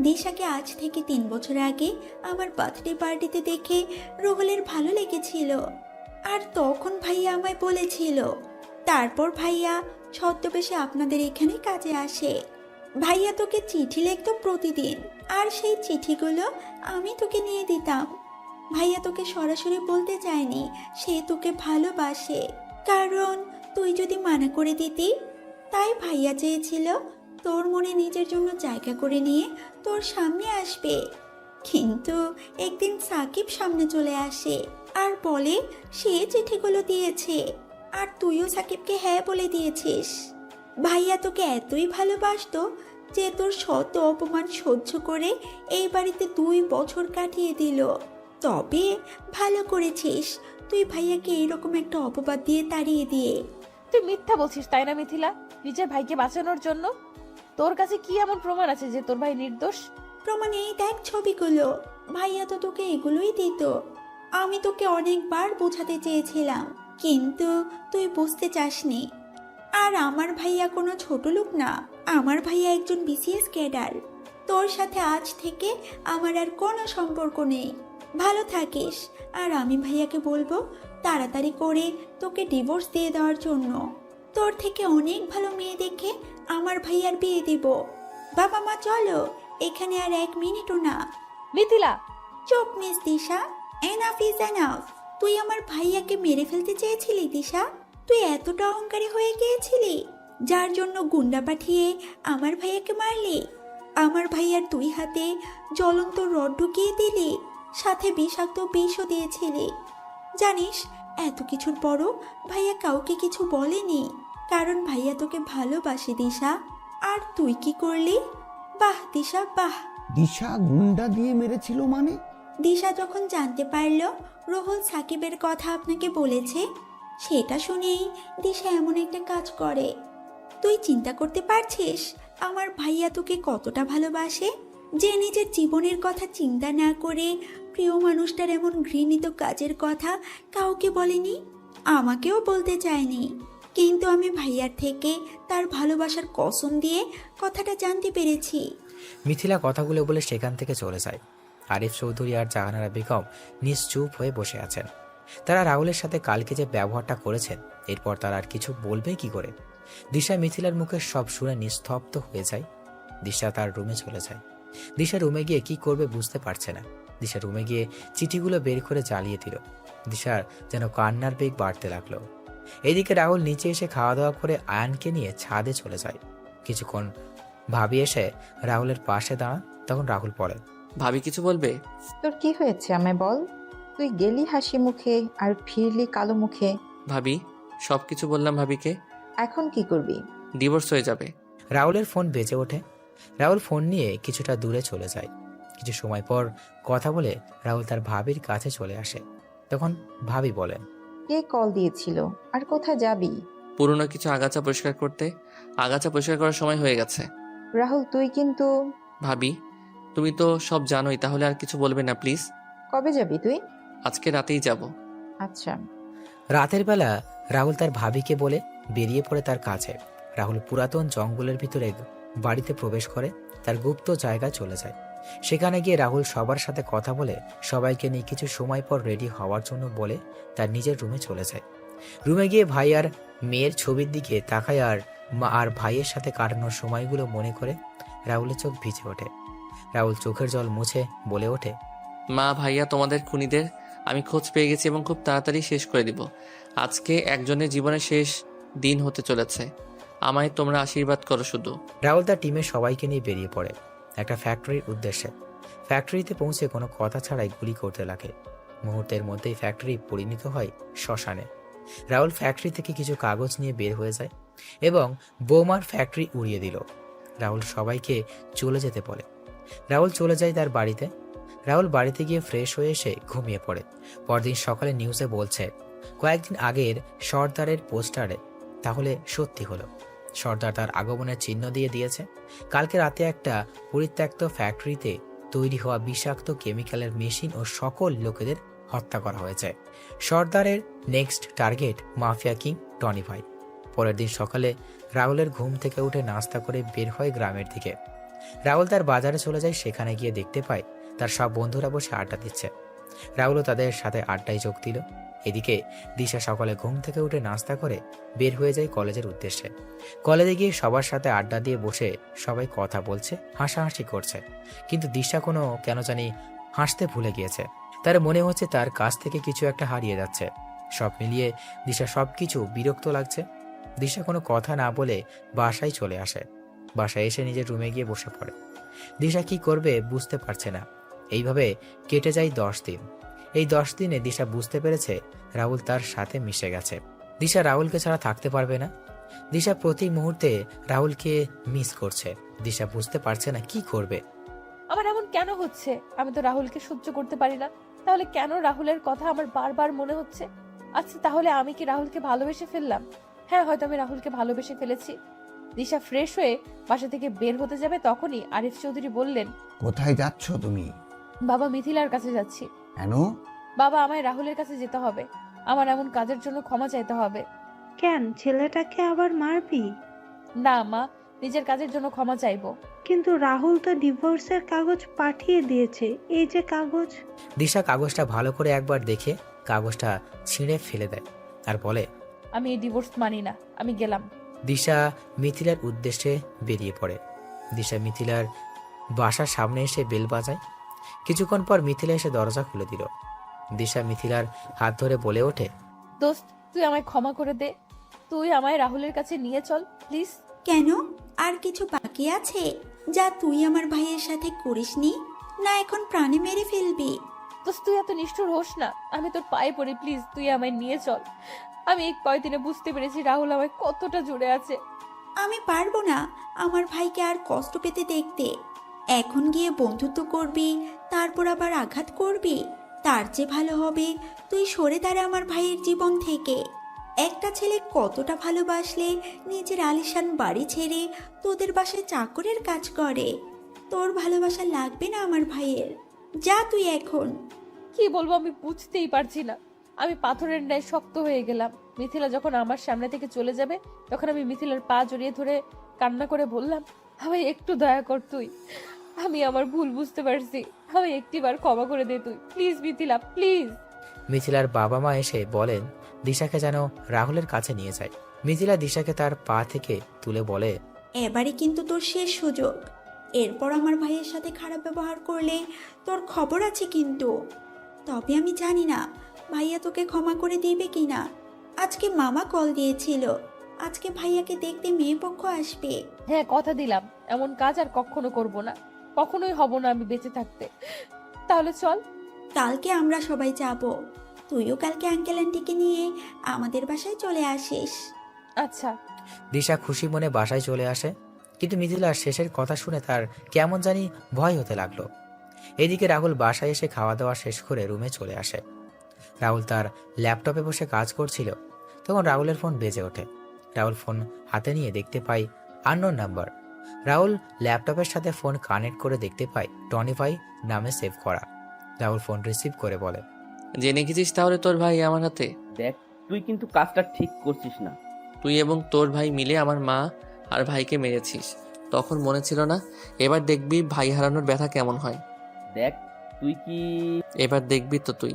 দিশাকে আজ থেকে 3 বছর আগে আমার বার্থডে পার্টিতে দেখে রুহুলের ভালো লেগেছিল, আর তখন ভাইয়া আমায় বলেছিল। তারপর ভাইয়া ছদ্মবেশে আপনাদের এখানে কাজে আসে। ভাইয়া তোকে চিঠি লিখতো প্রতিদিন, আর সেই চিঠিগুলো আমি তোকে নিয়ে দিতাম। ভাইয়া তোকে সরাসরি বলতে চায়নি সে তোকে ভালোবাসে, কারণ তুই যদি মানা করে দিতি। তাই ভাইয়া চেয়েছিল তোর মনে নিজের জন্য জায়গা করে নিয়ে তোর সামনে আসবে। কিন্তু একদিন সাকিব সামনে চলে আসে আর বলে সে চিঠিগুলো দিয়েছে, আর তুইও সাকিবকে হ্যাঁ বলে দিয়েছিস। ভাইয়া তোকে এতই ভালোবাসতো যে তোর শত অপমান সহ্য করে এই বাড়িতে 2 বছর কাটিয়ে দিল। তবে ভালো করেছিস তুই ভাইয়াকে এইরকম একটা অপবাদ দিয়ে তাড়িয়ে দিয়ে। তুই মিথ্যা বলছিস তাই না মিথিলা, নিজের ভাইকে বাঁচানোর জন্য? তোর কাছে কি এমন প্রমাণ আছে যে তোর ভাই নির্দোষ? প্রমাণ এই দেখ ছবিগুলো। ভাইয়া তো তোকে এগুলোই দিত। আমি তোকে অনেকবার বোঝাতে চেয়েছিলাম, কিন্তু তুই বুঝতে চাসনি। আর আমার ভাইয়া কোনো ছোট লোক না, আমার ভাইয়া একজন বিসিএস ক্যাডার। তোর সাথে আজ থেকে আমার আর কোনো সম্পর্ক নেই। ভালো থাকিস, আর আমি ভাইয়াকে বলবো তাড়াতাড়ি করে তোকে ডিভোর্স দিয়ে দেওয়ার জন্য। তোর থেকে অনেক ভালো মেয়ে দেখে আমার ভাইয়ার বিয়ে দিব। বাবা মা চলো, এখানে আর 1 মিনিটও না। মিথিলা! চুপ miss Disha, enough is enough. তুই আমার ভাইয়াকে মেরে ফেলতে চেয়েছিলি দিশা। তুই এতটা অহংকারী হয়ে গিয়েছিলি, যার জন্য গুন্ডা পাঠিয়ে আমার ভাইয়াকে মারলি। আমার ভাইয়ার 2 হাতে জ্বলন্ত রড ঢুকিয়ে দিলি, সাথে বিষাক্ত বিষও দিয়েছিলি। জানিস, এত কিছুর পরও ভাইয়া কাউকে কিছু বলেনি, কারণ ভাইয়া তোকে ভালোবাসে দিশা। আর তুই কি করলি? বাহ দিশা বাহ। দিশা গুন্ডা দিয়ে মেরেছিল মানে? দিশা যখন জানতে পারল রুহুল সাকিবের কথা আপনাকে বলেছে, সেটা শুনেই দিশা এমন একটা কাজ করে। তুই চিন্তা করতে পারছিস আমার ভাইয়া তোকে কতটা ভালোবাসে, যে নিজের জীবনের কথা চিন্তা না করে প্রিয় মানুষটার এমন ঘৃণিত কাজের কথা কাউকে বলেনি, আমাকেও বলতে চায়নি। কিন্তু আমি ভাইয়ার থেকে তার ভালোবাসার কসম দিয়ে কথাটা জানতে পেরেছি। মিথিলা কথাগুলো বলে সেখান থেকে চলে যায়। আরিফ চৌধুরী আর জাহানারা বেগম নিশ্চুপ হয়ে বসে আছেন। তারা রাহুলের সাথে কালকে যে ব্যবহারটা করেছেন, এরপর তারা আর কিছু বলবে কি করে? দিশা মিথিলার মুখে সব শুনে নিস্তব্ধ হয়ে যায়। দিশা তার রুমে চলে যায়। দিশা রুমে গিয়ে কি করবে বুঝতে পারছে না। দিশা রুমে গিয়ে চিঠিগুলো বের করে জ্বালিয়ে দিল। দিশার যেন কান্নার বেগ বাড়তে লাগলো। এদিকে রাহুল নিচে এসে খাওয়া দাওয়া করে আয়ানকে নিয়ে ছাদে চলে যায়। কিছুক্ষণ ভাবি এসে রাহুলের পাশে দাঁড়ান। তখন রাহুল বলে, ভাবি কিছু বলবে? তোর কি হয়েছে আমায় বল। তুই গেলি হাসি মুখে আর ফিরলি কালো মুখে। ভাবি, সব কিছু বললাম ভাবিকে। এখন কি করবি? ডিভোর্স হয়ে যাবে। রাহুলের ফোন বেজে ওঠে। রাহুল ফোন নিয়ে কিছুটা দূরে চলে যায়। কিছু সময় পর কথা বলে রাহুল তার ভাবির কাছে চলে আসে। তখন ভাবি বলেন, কে কল দিয়েছিল আর কোথায় যাবি? পুরনো কিছু আগাছা পরিষ্কার করতে। আগাছা পরিষ্কার করার সময় হয়ে গেছে। রাহুল তুই কিন্তু। ভাবি, তুমি তো সব জানোই, তাহলে আর কিছু বলবে না প্লিজ। কবে যাবি তুই? আজকে রাতেই যাব। আচ্ছা। রাতের বেলা রাহুল তার ভাবিকে বলে বেরিয়ে পড়ে তার কাছে। রাহুল পুরাতন জঙ্গলের ভিতরে বাড়িতে প্রবেশ করে তার গুপ্ত জায়গায় চলে যায়। সেখানে গিয়ে রাহুল সবার সাথে কথা বলে সবাইকে নিয়ে কিছু সময় পর রেডি হওয়ার জন্য বলে তার নিজের রুমে চলে যায়। রুমে গিয়ে ভাই আর মেয়ের ছবির দিকে তাকায় আর মা আর ভাইয়ের সাথে কাটানোর সময়গুলো মনে করে রাহুলের চোখ ভিজে ওঠে। রাহুল চোখের জল মুছে বলে ওঠে, মা, ভাইয়া, তোমাদের খুনিদের আমি খোঁজ পেয়ে গেছি এবং খুব তাড়াতাড়ি শেষ করে দিব। আজকে একজনের জীবনের শেষ দিন হতে চলেছে। আমায় তোমরা আশীর্বাদ করো শুধু। রাহুল তার টিমের সবাইকে নিয়ে বেরিয়ে পড়ে একটা ফ্যাক্টরির উদ্দেশ্যে। ফ্যাক্টরিতে পৌঁছে কোনো কথা ছাড়াই গুলি করতে লাগে। মুহূর্তের মধ্যেই ফ্যাক্টরি পরিণত হয় শ্মশানে। রাহুল ফ্যাক্টরি থেকে কিছু কাগজ নিয়ে বের হয়ে যায় এবং বোমার ফ্যাক্টরি উড়িয়ে দিল। রাহুল সবাইকে চলে যেতে বলে। রাহুল চলে যায় তার বাড়িতে। রাহুল বাড়িতে গিয়ে ফ্রেশ হয়ে এসে ঘুমিয়ে পড়ে। পরদিন সকালে নিউজে বলছে কয়েকদিন আগের সর্দারের পোস্টারে তাহলে সত্যি হলো। সর্দার তার আগমনের চিহ্ন দিয়ে দিয়েছে। কালকে রাতে একটা পরিত্যক্ত ফ্যাক্টরিতে তৈরি হওয়া বিষাক্ত কেমিক্যালের মেশিন ও সকল লোকেদের হত্যা করা হয়েছে। সর্দারের next target mafia king Tony ভাই। পরের দিন সকালে রাহুলের ঘুম থেকে উঠে নাস্তা করে বের হয় গ্রামের দিকে। রাহুল তার বাজারে চলে যায়। সেখানে গিয়ে দেখতে পায় তার সব বন্ধুরা বসে আড্ডা দিচ্ছে। রাহুলও তাদের সাথে আড্ডায় যোগ দিল। এদিকে দিশা সকালে ঘুম থেকে উঠে নাস্তা করে বের হয়ে যায় কলেজের উদ্দেশ্যে। কলেজে গিয়ে সবার সাথে আড্ডা দিয়ে বসে সবাই কথা বলছে, হাসাহাসি করছে। কিন্তু দিশা কেন জানি হাসতে ভুলে গিয়েছে। তার মনে হচ্ছে তার কাছ থেকে কিছু একটা হারিয়ে যাচ্ছে। সব মিলিয়ে দিশা সবকিছু বিরক্ত লাগছে। দিশা কোনো কথা না বলে বাসায় চলে আসে। বাসায় এসে নিজের রুমে গিয়ে বসে পড়ে। দিশা কি করবে বুঝতে পারছে না। এইভাবে কেটে যায় 10 দিন। এই 10 দিনে দিশা বুঝতে পেরেছে রাহুল তার সাথে মিশে গেছে। দিশা রাহুলকে ছাড়া থাকতে পারবে না। দিশা প্রতি মুহূর্তে রাহুলকে মিস করছে। দিশা বুঝতে পারছে না কি করবে। আমার এমন কেন হচ্ছে? আমি তো রাহুলকে সহ্য করতে পারি না, তাহলে কেন রাহুলের কথা আমার বারবার মনে হচ্ছে? আচ্ছা, তাহলে আমি কি রাহুলকে ভালোবেসে ফেললাম? হ্যাঁ, হয়তো আমি রাহুলকে ভালোবেসে ফেলেছি। দিশা ফ্রেশ হয়ে বাসা থেকে বের হতে যাবে, তখনই আরিফ চৌধুরী বললেন, কোথায় যাচ্ছ তুমি? বাবা, মিথিলার কাছে যাচ্ছি। কেন? বাবা, আমায় রাহুলের কাছে যেতে হবে। আমার এমন কাজের জন্য ক্ষমা চাইতে হবে। কেন ছেলেটাকে আবার মারবি? না মা, নিজের কাজের জন্য ক্ষমা চাইবো। কিন্তু রাহুল তো ডিভোর্সের কাগজ পাঠিয়ে দিয়েছে। এই যে কাগজ। দিশা কাগজটা ভালো করে একবার দেখে কাগজটা ছিঁড়ে ফেলে দেয় আর বলে, আমি এই ডিভোর্স মানি না, আমি গেলাম। দিশা মিথিলার উদ্দেশ্যে বেরিয়ে পড়ে। দিশা মিথিলার বাসার সামনে এসে বেল বাজায়। কিছুক্ষণ পর মিথিলা এসে দরজা খুলে দিল। দিশা মিথিলার হাত ধরে বলে ওঠে, দোস্ত, তুই আমায় ক্ষমা করে দে। তুই আমায় রাহুলের কাছে নিয়ে চল প্লিজ। কেন? আর কিছু বাকি আছে যা তুই আমার ভাইয়ের সাথে করিসনি? না এখন প্রাণে মেরে ফেলবি? দোস্ত, তুই এত নিষ্ঠুর হোস না। আমি তোর পায়ে পড়ি, প্লিজ তুই আমায় নিয়ে চল। আমি এই কয়দিনে বুঝতে পেরেছি রাহুল আমায় কতটা জুড়ে আছে। আমি পারবো না আমার ভাইকে আর কষ্ট পেতে দেখতে। এখন গিয়ে বন্ধুত্ব করবি, তারপর আবার আঘাত করবি। তার চেয়ে ভালো হবে তুই সরে দাঁড়া আমার ভাইয়ের জীবন থেকে। একটা ছেলে কতটা ভালোবাসলে নিজের আলিশান বাড়ি ছেড়ে তোদের বাসায় চাকরের কাজ করে। তোর ভালোবাসা লাগবে না আমার ভাইয়ের। যা তুই এখন। কি বলবো আমি বুঝতেই পারছি না। আমি পাথরের ন্যায় শক্ত হয়ে গেলাম। মিথিলা যখন আমার সামনে থেকে চলে যাবে, তখন আমি মিথিলার পা জড়িয়ে ধরে কান্না করে বললাম, আমায় একটু দয়া কর তুই। আমি আমার ভুল বুঝতে পারছি, আমায় একটিবার ক্ষমা করে দে তুই, প্লিজ মিথিলা, প্লিজ। মিথিলার বাবা মা এসে বলেন দিশাকে যেন রাহুলের কাছে নিয়ে যায়। মিথিলা দিশাকে তার পা থেকে তুলে বলে, এবারে কিন্তু তোর শেষ সুযোগ। এরপর আমার ভাইয়ের সাথে খারাপ ব্যবহার করলে তোর খবর আছে কিন্তু। তবে আমি জানি না ভাইয়া তোকে ক্ষমা করে দিবে কিনা। আজকে মামা কল দিয়েছিল, আজকে ভাইয়াকে দেখতে মেয়ে পক্ষ আসবে। হ্যাঁ, কথা দিলাম এমন কাজ আর কখনো করব না। কখনোই হব না আমি বেঁচে থাকতে। তাহলে চল। কালকে আমরা সবাই যাব। তুইও কালকে আঙ্কেল আন্টিকে নিয়ে আমাদের বাসায় চলে আসিস। আচ্ছা। দিশা খুশি মনে বাসায় চলে আসে, কিন্তু মিথিলার শেষের কথা শুনে তার কেমন জানি ভয় হতে লাগলো। এদিকে রাহুল বাসায় এসে খাওয়া দাওয়া শেষ করে রুমে চলে আসে। রাহুল তার ল্যাপটপে বসে কাজ করছিল, তখন রাহুলের ফোন বেজে ওঠে। রাহুল ফোন হাতে নিয়ে দেখতে পায় আননোন নাম্বার। রাহুল ল্যাপটপের সাথে ফোন কানেক্ট করে দেখতে পায় টনি ভাই নামে সেভ করা। রাহুল ফোন রিসিভ করে বলে, জেনে গেছিস তাহলে তোর ভাই আমার হাতে? দেখ, তুই কিন্তু কাজটা ঠিক করছিস না। তুই এবং তোর ভাই মিলে আমার মা আর ভাইকে মেরেছিস, তখন মনে ছিল না? এবার দেখবি ভাই হারানোর ব্যথা কেমন হয়। দেখ, তুই কি এবার দেখবি তো তুই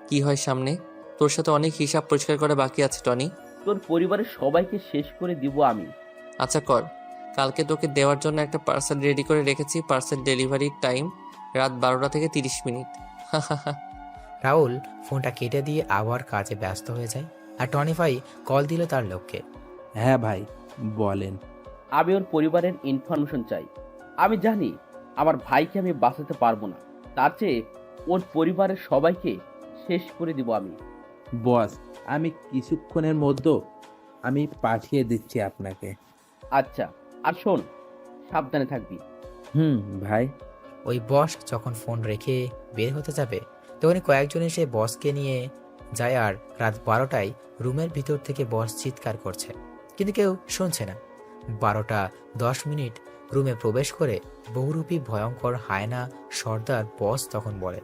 কি হয় সামনে। তোর সাথে অনেক হিসাব পরিষ্কার করা বাকি আছে টনি। তোর পরিবারের সবাইকে শেষ করে দিব আমি। আচ্ছা কর, কালকে তোকে দেওয়ার জন্য একটা পার্সেল রেডি করে রেখেছি। পার্সেল ডেলিভারির টাইম রাত 12টা থেকে 30 মিনিট। রাহুল ফোনটা কেটে দিয়ে আবার কাজে ব্যস্ত হয়ে যায়। আর টনি ভাই কল দিল তার লোককে। হ্যাঁ ভাই, বলেন। আমি ওর পরিবারের ইনফরমেশন চাই। আমি জানি আমার ভাইকে আমি বাঁচাতে পারবো না, তার চেয়ে ওর পরিবারের সবাইকে শেষ করে দিব আমি। বস, আমি কিছুক্ষণের মধ্যে আমি পাঠিয়ে দিচ্ছি আপনাকে। আচ্ছা, আর শোন, সাবধানে থাকবি। ভাই। ওই বস যখন ফোন রেখে বের হতে যাবে, তখনই কয়েকজন এসে বসকে নিয়ে যায়। আর রাত 12টায় রুমের ভিতর থেকে বস চিৎকার করছে, কিন্তু কেউ শুনছে না। 12:10 রুমে প্রবেশ করে বহুরূপী ভয়ঙ্কর হায়না সর্দার বস তখন বলে,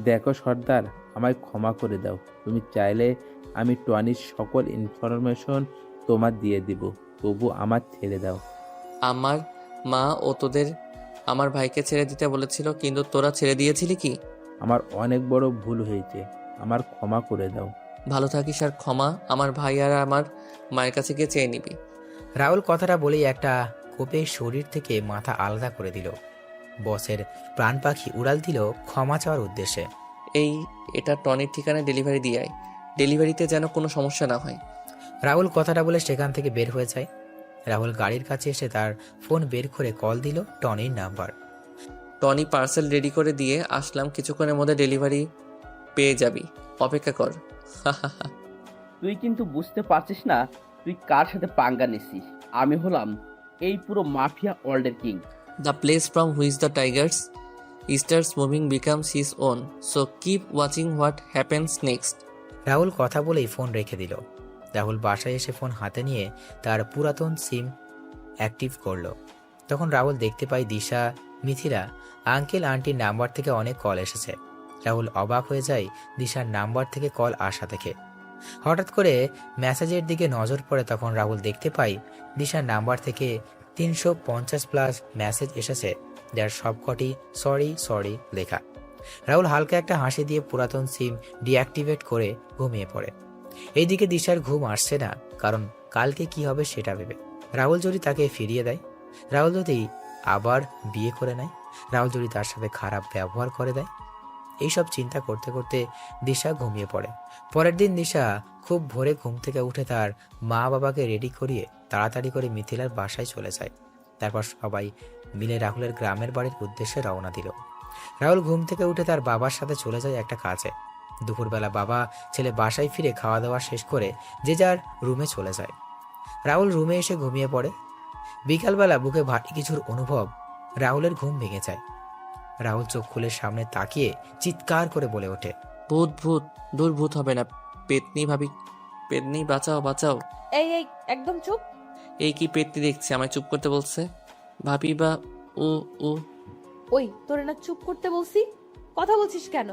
দেখো সর্দার, আমায় ক্ষমা করে দাও। তুমি চাইলে আমি টনির সকল ইনফরমেশন তোমার দিয়ে দিব, তবু আমার ছেড়ে দাও। আমার মা ও তোদের আমার ভাইকে ছেড়ে দিতে বলেছিল, কিন্তু তোরা ছেড়ে দিয়েছিলি কি? আমার অনেক বড় ভুল হয়েছে, আমার ক্ষমা করে দাও। ভালো থাকিস, আর ক্ষমা আমার ভাই আর আমার মায়ের কাছে গিয়ে চেয়ে নিবি। রাহুল কথাটা বলেই একটা কোপে শরীর থেকে মাথা আলাদা করে দিল। বসের প্রাণ পাখি উড়াল দিল ক্ষমা চাওয়ার উদ্দেশ্যে। এটা টনির ঠিকানায় ডেলিভারি দিয়ে আয়, ডেলিভারিতে যেন কোনো সমস্যা না হয়। রাহুল কথাটা বলে সেখান থেকে বের হয়ে যায়। রাহুল গাড়ির কাছে এসে তার ফোন বের করে কল দিল টনির নাম্বার। টনি, পার্সেল রেডি করে দিয়ে আসলাম, কিছুক্ষণের মধ্যে ডেলিভারি পেয়ে যাবি, অপেক্ষা কর। তুই কিন্তু বুঝতে পারছিস না তুই কার সাথে পাঙ্গা নিছিস। আমি হলাম এই পুরো মাফিয়া ওয়ার্ল্ডের king. The place from which the tigers starts moving becomes his own. So keep watching what happens next. Rahul কথা বলেই ফোন রেখে দিল। রাহুল বাসায় এসে ফোন হাতে নিয়ে তার পুরাতন সিম অ্যাক্টিভ করলো। তখন রাহুল দেখতে পায় দিশা, মিথিলা, আঙ্কেল আন্টির নাম্বার থেকে অনেক কল এসেছে। রাহুল অবাক হয়ে যায় দিশার নাম্বার থেকে কল আসা দেখে। হঠাৎ করে মেসেজের দিকে নজর পড়ে, তখন রাহুল দেখতে পায় দিশার নাম্বার থেকে 350+ মেসেজ এসেছে, যার সবকটি সরি সরি লেখা। রাহুল হালকা একটা হাসি দিয়ে পুরাতন সিম ডিঅ্যাক্টিভেট করে ঘুমিয়ে পড়ে। এইদিকে দিশার ঘুম আসছে না, কারণ কালকে কি হবে সেটা ভেবে। রাহুল যদি তাকে ফিরিয়ে দেয়, রাহুল যদি আবার বিয়ে করে নেয়, রাহুল যদি তার সাথে খারাপ ব্যবহার করে দেয়, এইসব চিন্তা করতে করতে দিশা ঘুমিয়ে পড়ে। পরের দিন দিশা খুব ভোরে ঘুম থেকে উঠে তার মা বাবাকে রেডি করিয়ে তাড়াতাড়ি করে মিথিলার বাসায় চলে যায়। তারপর সবাই মিলে রাহুলের গ্রামের বাড়ির উদ্দেশ্যে রওনা দিল। রাহুল ঘুম থেকে উঠে তার বাবার সাথে চলে যায় একটা কাজে। দুপুরবেলা বাবা ছেলে বাসায় ফিরে খাওয়া দাওয়া শেষ করে যে যার রুমে চলে যায়। রাহুল রুমে এসে ঘুমিয়ে পড়ে। বিকালবেলা বুকে ভারী কিছুর অনুভব, রাহুলের ঘুম ভেঙে যায়। রাহুল চোখ খুলে সামনে তাকিয়ে চিৎকার করে বলে ওঠে, ভূত ভূত, দূর ভূত হবে না, পেতনি ভাবি, পেতনি বাঁচাও বাঁচাও। এই এই একদম চুপ। এই কি পেতনি দেখছি, আমায় চুপ করতে বলছে। ভাবি বা ও ও ওই তোরে না চুপ করতে বলছি, কথা বলছিস কেন?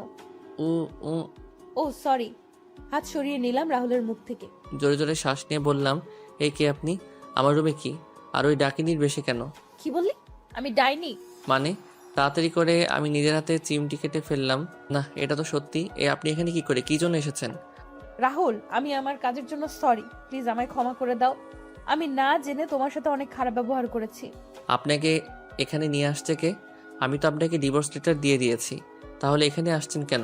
ও ও ও সরি। হাত সরিয়ে নিলাম রাহুলের মুখ থেকে। জোরে জোরে শ্বাস নিয়ে বললাম, এই কে আপনি? আমার রুমে কি? আর ওই ডাকিনির বেশে কেন? কি বললি? আমি ডাইনি? মানে? তাড়াতাড়ি করে আমি নিজের হাতে চিমটি কেটে ফেললাম। না, এটা তো সত্যি। আপনি এখানে কি করে, কি জন্য এসেছেন? রাহুল, আমি আমার কাজের জন্য সরি, প্লিজ আমায় ক্ষমা করে দাও। আমি না জেনে তোমার সাথে অনেক খারাপ ব্যবহার করেছি। আপনাকে এখানে নিয়ে আসছে কে? আমি তো আপনাকে ডিভোর্স লেটার দিয়ে দিয়েছি, তাহলে এখানে আসছেন কেন?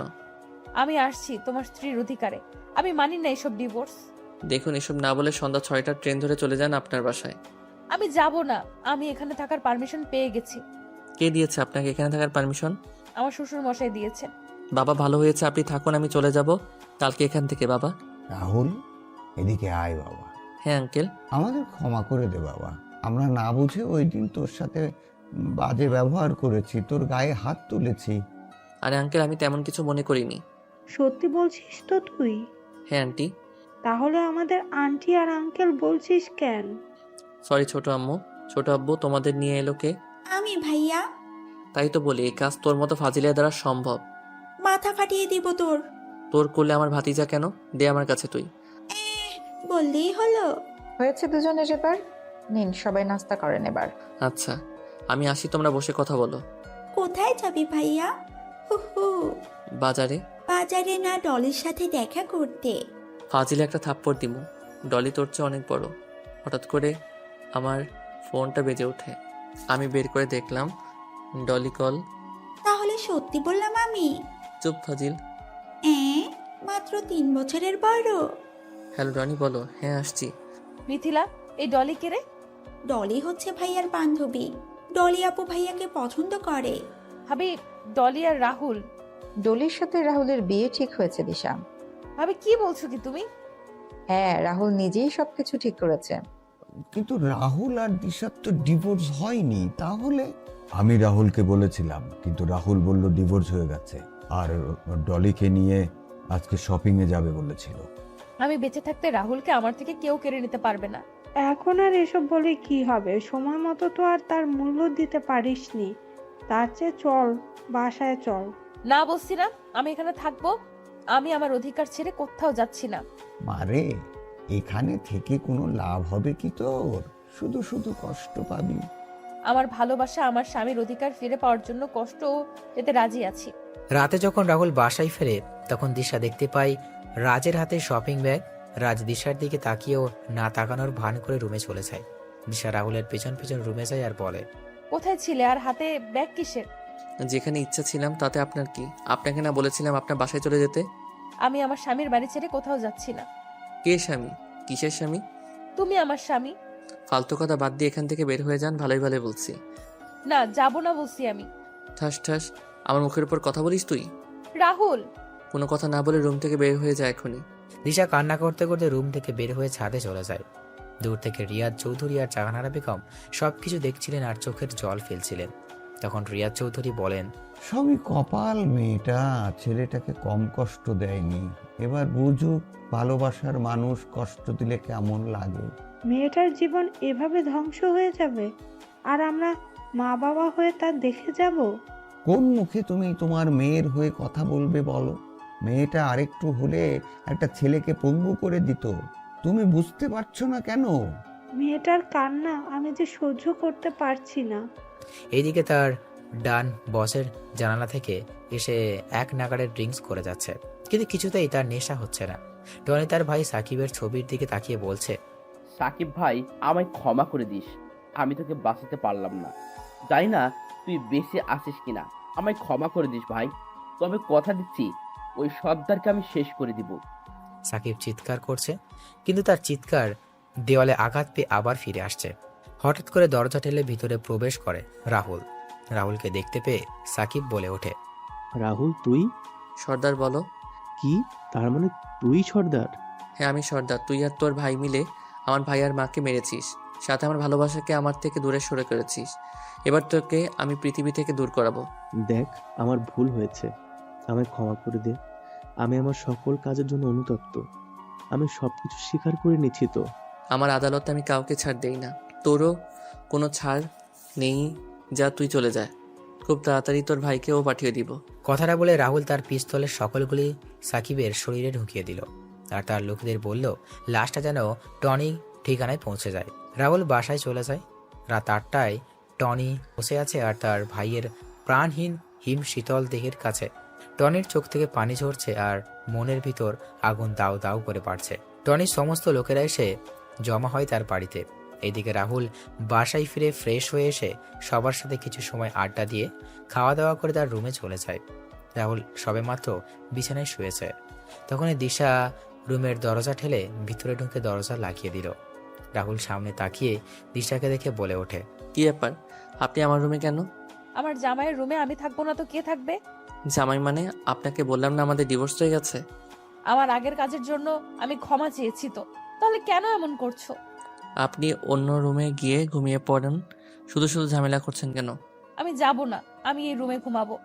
আমি আসছি তোমার স্ত্রীর অধিকারে। আমি মানি না এসব ডিভোর্স। দেখুন, এসব না বলে সন্ধ্যা 6টার ট্রেন ধরে চলে যান আপনার বাসায়। আমি যাব না, আমি এখানে থাকার পারমিশন পেয়ে গেছি। কে দিয়েছে আপনাকে এখানে থাকার পারমিশন? আমার শ্বশুর মশাই দিয়েছে। বাবা, ভালো হয়েছে আপনি থাকুন, আমি চলে যাব। কালকে এখান থেকে বাবা। রাহুল, এদিকে আয় বাবা। হ্যাঁ আঙ্কেল। আমাদের ক্ষমা করে দে বাবা, আমরা না বুঝে ওই দিন তোর সাথে বাজে ব্যবহার করেছি, তোর গায়ে হাত তুলেছি। আরে আঙ্কেল, আমি তেমন কিছু মনে করিনি। সত্যি বলছিস তো তুই? হ্যাঁ আন্টি। তাহলে আমাদের আন্টি আর আঙ্কেল বলছিস কেন? সরি ছোট আম্মু। ছোট আব্বু তোমাদের নিয়ে এলো কে? আমি ভাইয়া। তাই তো বলি, এই কাজ তোর মতো ফাজিলের দ্বারা সম্ভব। মাথা ফাটিয়ে দিব তোর। তোর করলে আমার ভাতিজা কেন? দে আমার কাছে তুই। বললেই হলো। হয়েছে দুজনের এবার। নিন সবাই নাস্তা করেন এবার। আচ্ছা, আমি আসি, তোমরা বসে কথা বলো। কোথায় যাবি ভাইয়া? হু হু। বাজারে। বাজারে না, ডলির সাথে দেখা করতে। ফাজিলে একটা থাপ্পড় দিমু। ডলি তোর চেয়ে অনেক বড়। হঠাৎ করে আমার ফোনটা বেজে ওঠে। আমি বের করে দেখলাম ডলি কল। তাহলে সত্যি বললাম আমি? চুপ ফাজিল। মাত্র 3 বছরের বড়। হ্যালো রনি, বলো। হ্যাঁ আসছি। মিথিলা, এই ডলি কে রে? ডলি হচ্ছে ভাইয়ার বান্ধবী। ডলি আপু ভাইয়াকে পছন্দ করে। ভাবি, ডলি আর রাহুল। ডলির সাথে রাহুলের বিয়ে ঠিক হয়েছে দিশা। ভাবি কি বলছো কি তুমি? হ্যাঁ, রাহুল নিজেই সবকিছু ঠিক করেছে। কিন্তু রাহুল আর দিশার তো ডিভোর্স হয়নি, তাহলে? আমি রাহুলকে বলেছিলাম, কিন্তু রাহুল বলল ডিভোর্স হয়ে গেছে, আর ডলিকে নিয়ে আজকে শপিং এ যাবে বলেছিল। আমি বেঁচে থাকতে রাহুলকে আমার থেকে কেউ কেড়ে নিতে পারবে না। এখন আর এসব বলে কি হবে? সময় মতো তো আর তার মূল্য দিতে পারিসনি। তার চেয়ে চল, বাসায় চল। না বলছি না, আমি এখানে থাকবো। আমি আমার অধিকার ছেড়ে কোথাও যাচ্ছি না। মারে, এখানে থেকে কোনো লাভ হবে কি তোর? শুধু শুধু কষ্ট পাবি। আমার ভালোবাসা, আমার স্বামীর অধিকার ফিরে পাওয়ার জন্য কষ্ট যেতে রাজি আছি। রাতে যখন রাহুল বাসায় ফেরে তখন দিশা দেখতে পায় রাজের হাতে শপিং ব্যাগ। রাজ দিশার দিকে তাকিয়েও না তাকানোর ভান করে রুমে চলে যায়। দিশা রাহুলের পেছন পেছন রুমে যায় আর বলে, কোথায় ছিলে আর হাতে ব্যাগ কিসের? যেখানে ইচ্ছা ছিলাম, তাতে আপনার কি? আপনাকে না বলেছিলাম আপনার বাসায় চলে যেতে? আমি আমার স্বামীর বাড়ি ছেড়ে কোথাও যাচ্ছি না। কে স্বামী? কিসের স্বামী? তুমি আমার স্বামী। ফালতু কথা বাদ দিয়ে এখান থেকে বের হয়ে যান, ভালোই ভালোই বলছি। না, যাব না বলছি আমি। ঠাস ঠাস আমার মুখের উপর কথা বলিস তুই? রাহুল! কোনো কথা না বলে রুম থেকে বের হয়ে যায় এখনই। দিশা কান্না করতে করতে রুম থেকে বের হয়ে ছাদে চলে যায়। দূর থেকে রিয়াজ চৌধুরী আর জাহানারা বেগম সবকিছু দেখছিলেন আর চোখের জল ফেলছিলেন। তখন রিয়াজ চৌধুরী বলেন, সবই কপাল, মেয়েটা ছেলেটাকে কম কষ্ট দেয়নি। এবার বুঝুক ভালোবাসার মানুষ কষ্ট দিলে কেমন লাগে। মেয়েটার জীবন এভাবে ধ্বংস হয়ে যাবে, আর আমরা মা বাবা হয়ে তা দেখে যাব? কোন মুখে তুমি তোমার মেয়ের হয়ে কথা বলবে বলো? মেয়েটা আরেকটু হলে একটা ছেলেকে পঙ্গু করে দিত। তুমি বুঝতে পারছো না কেন? মেয়েটার কান্না আমি যে সহ্য করতে পারছি না। এইদিকে তার ডান বসের জানালা থেকে এসে এক নাগাড়ে ড্রিঙ্কস করে যাচ্ছে, কিন্তু কিছুতেই তার নেশা হচ্ছে না। টনি তার ভাই সাকিবের ছবির দিকে তাকিয়ে বলছে, সাকিব ভাই, আমায় ক্ষমা করে দিস। আমি তোকে বাঁচাতে পারলাম না। জানি না তুই বেঁচে আছিস কিনা। আমায় ক্ষমা করে দিস ভাই। তবে কথা দিচ্ছি, ওই সর্দারকে আমি শেষ করে দিব। সাকিব চিৎকার করছে, কিন্তু তার চিৎকার দেওয়ালে আঘাত পেয়ে আবার ফিরে আসছে। হঠাৎ করে দরজা ঠেলে ভিতরে প্রবেশ করে রাহুল। রাহুলকে দেখতে পেয়ে সাকিব বলে ওঠে, রাহুল তুই? সর্দার বলো। কি তার মানে তুই সর্দার? হ্যাঁ আমি সর্দার। তুই আর তোর ভাই মিলে আমার ভাই আর মাকে মেরেছিস, সাথে আমার ভালোবাসাকে আমার থেকে দূরে সরে করেছিস। এবার তোকে আমি পৃথিবী থেকে দূর করাবো। দেখ, আমার ভুল হয়েছে, আমায় ক্ষমা করে দে। আমি আমার সকল কাজের জন্য অনুতপ্ত। আমি সবকিছু স্বীকার করে নিচ্ছি তো। আমার আদালতে আমি কাউকে ছাড় দেই না, তোরও কোনো ছাড় নেই। যা তুই চলে যায়, খুব তাড়াতাড়ি তোর ভাইকেও পাঠিয়ে দিব। কথাটা বলে রাহুল তার পিস্তলের সকলগুলি সাকিবের শরীরে ঢুকিয়ে দিল আর তার লোকদের বলল লাশটা যেন টনি ঠিকানায় পৌঁছে যায়। রাহুল বাসায় চলে যায়। রাত 8টায় টনি বসে আছে আর তার ভাইয়ের প্রাণহীন হিম শীতল দেহের কাছে। টনির চোখ থেকে পানি ঝরছে আর মনের ভিতর আগুন দাউ দাউ করে বাড়ছে। টনির সমস্ত লোকেরা এসে জমা হয় তার বাড়িতে। এইদিকে রাহুল বাসায় ফিরে ফ্রেশ হয়ে এসে সবার সাথে কিছু সময় আড্ডা দিয়ে খাওয়া দাওয়া করে তার রুমে চলে যায়। রাহুল সবেমাত্র বিছানায় শুয়েছে, তখনই দিশা রুমের দরজা ঠেলে ভিতরে ঢুকে দরজা লাগিয়ে দিল। রাহুল সামনে তাকিয়ে দিশাকে দেখে বলে ওঠে, কি ব্যাপার, আপনি আমার রুমে কেন? আমার জামাইয়ের রুমে আমি থাকবো না তো কে থাকবে? জামাই মানে? আপনাকে বললাম না আমাদের ডিভোর্স হয়ে গেছে। আমার আগের কাজের জন্য আমি ক্ষমা চেয়েছি তো, তাহলে কেন এমন করছো? আপনি অন্য রুমে গিয়ে ঘুমিয়ে পড়েন, শুধু শুধু ঝামেলা করছেন কেন? আমি যাব না, আমি এই রুমে ঘুমাবো।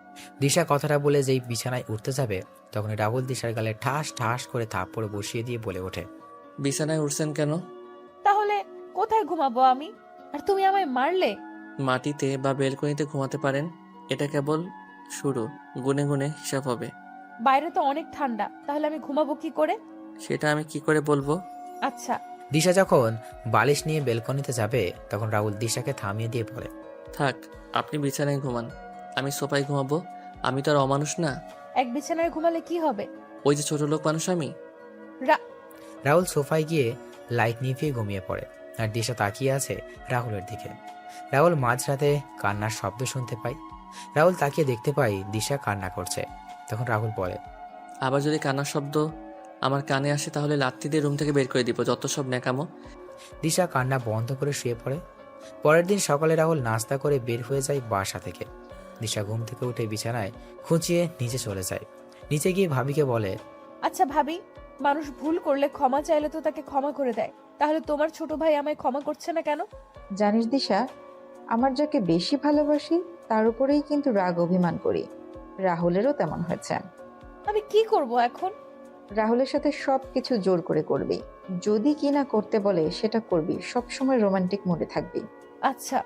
দিশা কথাটা বলে যেই বিছানায় উঠতে যাবে তখন রাহুল দিশার গালে ঠাস ঠাস করে থাপ্পড় বসিয়ে দিয়ে বলে ওঠে, বিছানায় উঠছেন কেন? তাহলে কোথায় ঘুমাবো আমি? আর তুমি আমায় মারলে। মাটিতে বা বেলকনিতে ঘুমাতে পারেন, এটা কেবল শুরু, গুনে গুনে হিসাব হবে। বাইরে তো অনেক ঠান্ডা, তাহলে আমি ঘুমাবো কি করে? সেটা আমি কি করে বলবো? আচ্ছা। দিশা যখন বালিশ নিয়ে বেলকনিতে যাবে তখন রাহুল দিশাকে থামিয়ে দিয়ে বলে, থাক, আপনি বিছানায় ঘুমান, আমি সোফায় ঘুমাবো। আমি তো আর অমানুষ না। এক বিছানায় ঘুমালে কি হবে? ওই যে ছোট লোক মানুষ আমি। রাহুল সোফায় গিয়ে লাইট নিভিয়ে ঘুমিয়ে পড়ে আর দিশা তাকিয়ে আছে রাহুলের দিকে। রাহুল মাঝরাতে কান্নার শব্দ শুনতে পায়। রাহুল তাকিয়ে দেখতে পায় দিশা কান্না করছে। তখন রাহুল বলে, আবার যদি কান্নার শব্দ আমার কানে আসে তাহলে লাত্তি দিয়ে রুম থেকে বের করে দিব, যত সব ন্যাকামো। দিশা কান্না বন্ধ করে শুয়ে পড়ে। পরের দিন সকালে রাহুল নাস্তা করে বের হয়ে যায় বাসা থেকে। দিশা ঘুম থেকে উঠে বিছানায় খুঁচিয়ে নিচে চলে যায়। নিচে গিয়ে ভাবিকে বলে, আচ্ছা ভাবি, মানুষ ভুল করলে ক্ষমা চাইলে তো তাকে ক্ষমা করে দেয়, তাহলে তোমার ছোট ভাই আমায় ক্ষমা করছে না কেন? জানিস দিশা, আমার যাকে বেশি ভালোবাসি তার উপরেই কিন্তু রাগ অভিমান করি। রাহুলেরও তেমন হয়েছে। আমি কি করব এখন? রাহুলের সাথে সবকিছু জোর করে করবি, যদি কি না করতে বলে সেটা করবি, সবসময় রোমান্টিক মোডে থাকবি। আচ্ছা।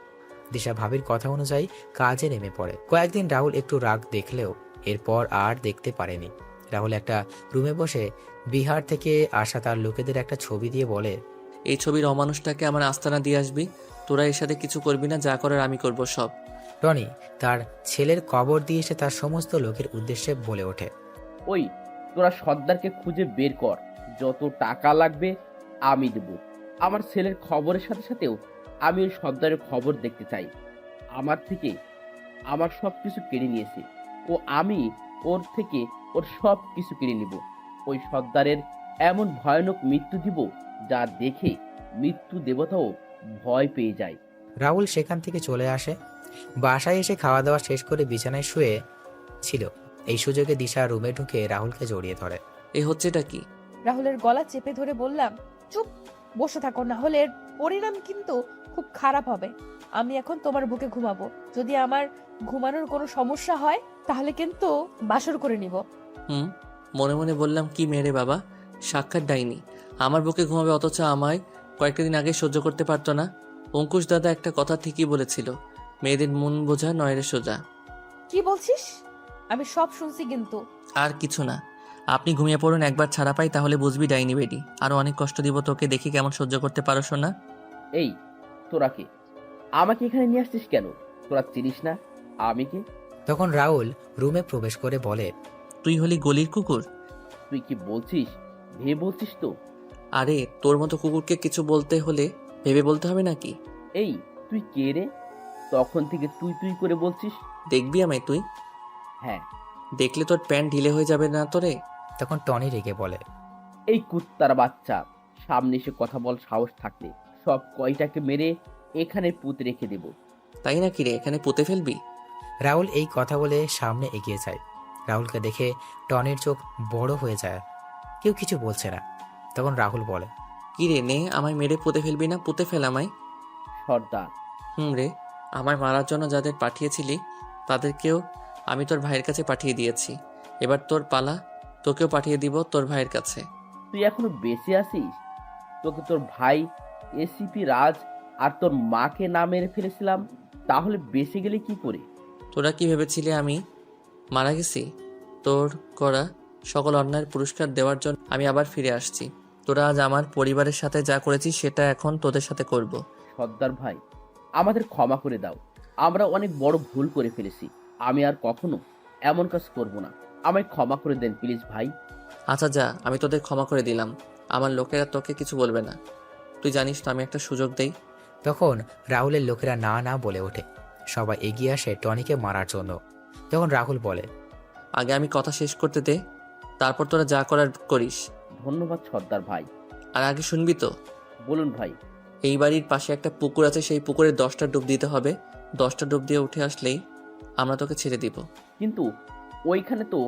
দিশা ভাবির কথা অনুযায়ী কাজে নেমে পড়ে। কয়েকদিন রাহুল একটু রাগ দেখলেও এরপর আর দেখতে পারেনি। রাহুল একটা রুমে বসে বিহার থেকে আসা তার লোকেদের একটা ছবি দিয়ে বলে, এই ছবির অমানুষটাকে আমার আস্তানা দিয়ে আসবি, তোরা এর সাথে কিছু করবি না, যা করার আমি করব সব। টনি তার ছেলের কবর দিয়ে এসে তার সমস্ত লোকের উদ্দেশ্যে বলে ওঠে, ওই তোরা সর্দারকে খুঁজে বের কর, যত টাকা লাগবে আমি দেব। আমার ছেলের খবরের সাথে সাথেও আমি ওই সর্দারের খবর দেখতে চাই। আমার থেকে আমার সব কিছু কেড়ে নিয়েছে ও, আমি ওর থেকে ওর সব কিছু কেড়ে নিব। ওই সর্দারের এমন ভয়ানক মৃত্যু দিব যা দেখে মৃত্যু দেবতাও ভয় পেয়ে যায়। রাহুল সেখান থেকে চলে আসে। বাসায় এসে খাওয়া দাওয়া শেষ করে বিছানায় শুয়ে ছিল। এই সুযোগে দিশা রুমে ঢুকে রাহুলকে জড়িয়ে ধরে। এই হচ্ছেটা কি? রাহুলের গলা চেপে ধরে বললাম, চুপ বসে থাকো, না হলে এর পরিণাম কিন্তু খুব খারাপ হবে। আমি এখন তোমার বুকে ঘুমাবো, যদি আমার ঘুমানোর কোনো সমস্যা হয় তাহলে কিন্তু বাসর করে নিব। মনে মনে বললাম, কি মেরে বাবা, সাক্ষাৎ ডাইনি আমার বুকে ঘুমাবে, অথচ আমায় কয়েকটা দিন আগে সহ্য করতে পারতো না। অঙ্কুশ দাদা একটা কথা ঠিকই বলেছিল, মেয়েদের মন বোঝা নয় রে সোজা। কি বলছিস? আমি সব শুনছি কিন্তু। আর কিছু না, আপনি ঘুমিয়ে পড়ুন, একবার ছাড়া পাই তাহলে বুঝবি ডাইনি বেডি। আরো অনেক কষ্ট দিব তোকে, দেখি কেমন সহ্য করতে পারো শোনা। এই তোরা কে? আমাকে এখানে নিয়ে আসছিস কেন? তোরা চিনিস না আমি কে? তখন রাহুল রুমে প্রবেশ করে বলে, তুই হলি গলির কুকুর? তুই কি বলছিস? ভেবে বলছিস তো? আরে তোর মতো কুকুরকে কিছু বলতে হলে ভেবে বলতে হবে নাকি? এই তুই কে রে? তখন থেকে তুই তুই করে বলছিস। দেখবি আমায় তুই? হ্যাঁ। দেখলে তোর প্যান্ট ঢিলে হয়ে যাবে না তোরে? তখন টনি রেগে বলে, এই কুত্তার বাচ্চা, সামনে এসে কথা বল সাহস থাকলে সব কয়টাকে মেরে এখানে পুঁতে রেখে দেব। তাই নাকি রে, এখানে পুঁতে ফেলবি? রাহুল এই কথা বলে সামনে এগিয়ে যায়। রাহুলকে দেখে টনির চোখ বড় হয়ে যায়। কেউ কিছু বলছে না। তখন রাহুল বলে, কি রে, নে আমায় মেরে পুঁতে ফেলবি না? পুঁতে ফেল আমায়। সর্দার। রে, আমায় মারার জন্য যাদের পাঠিয়েছিলি তাদেরকেও আমি তোর ভাইয়ের কাছে পাঠিয়ে দিয়েছি। এবার তোর পালা, তোকেও পাঠিয়ে দিব তোর ভাইয়ের কাছে। তুই এখনো বেঁচে আছিস? তোকে তোর ভাই এসিপি রাজ আর তোর মাকে না মেরে ফেলেছিলাম, তাহলে বেঁচে গেলে কি করে? তোরা কি ভেবেছিলি আমি মারা গেছি? তোর করা সকল অন্যায়ের পুরস্কার দেওয়ার জন্য আমি আবার ফিরে আসছি। তোরা আজ আমার পরিবারের সাথে যা করেছিস সেটা এখন তোদের সাথে করব। সর্দার ভাই, আমাদের ক্ষমা করে দাও, আমরা অনেক বড় ভুল করে ফেলেছি। আমি আর কখনো এমন কাজ করব না, আমায় ক্ষমা করে দেন প্লিজ ভাই। আচ্ছা যা, আমি তোদের ক্ষমা করে দিলাম। আমার লোকেরা তোকে কিছু বলবে না। তুই জানিস তো আমি একটা সুযোগ দেই। তখন রাহুলের লোকেরা না না বলে ওঠে। সবাই এগিয়ে আসে টনিকে মারার জন্য। তখন রাহুল বলে, আগে আমি কথা শেষ করতে দে, তারপর তোরা যা করার করিস। ধন্যবাদ সর্দার ভাই। আর আগে শুনবি তো? বলুন ভাই। এই বাড়ির পাশে একটা পুকুর আছে, সেই পুকুরে 10টা ডুব দিতে হবে। 10টা ডুব দিয়ে উঠে আসলেই আমরা তোকে ছেড়ে দিব। কিন্তু ওইখানে তো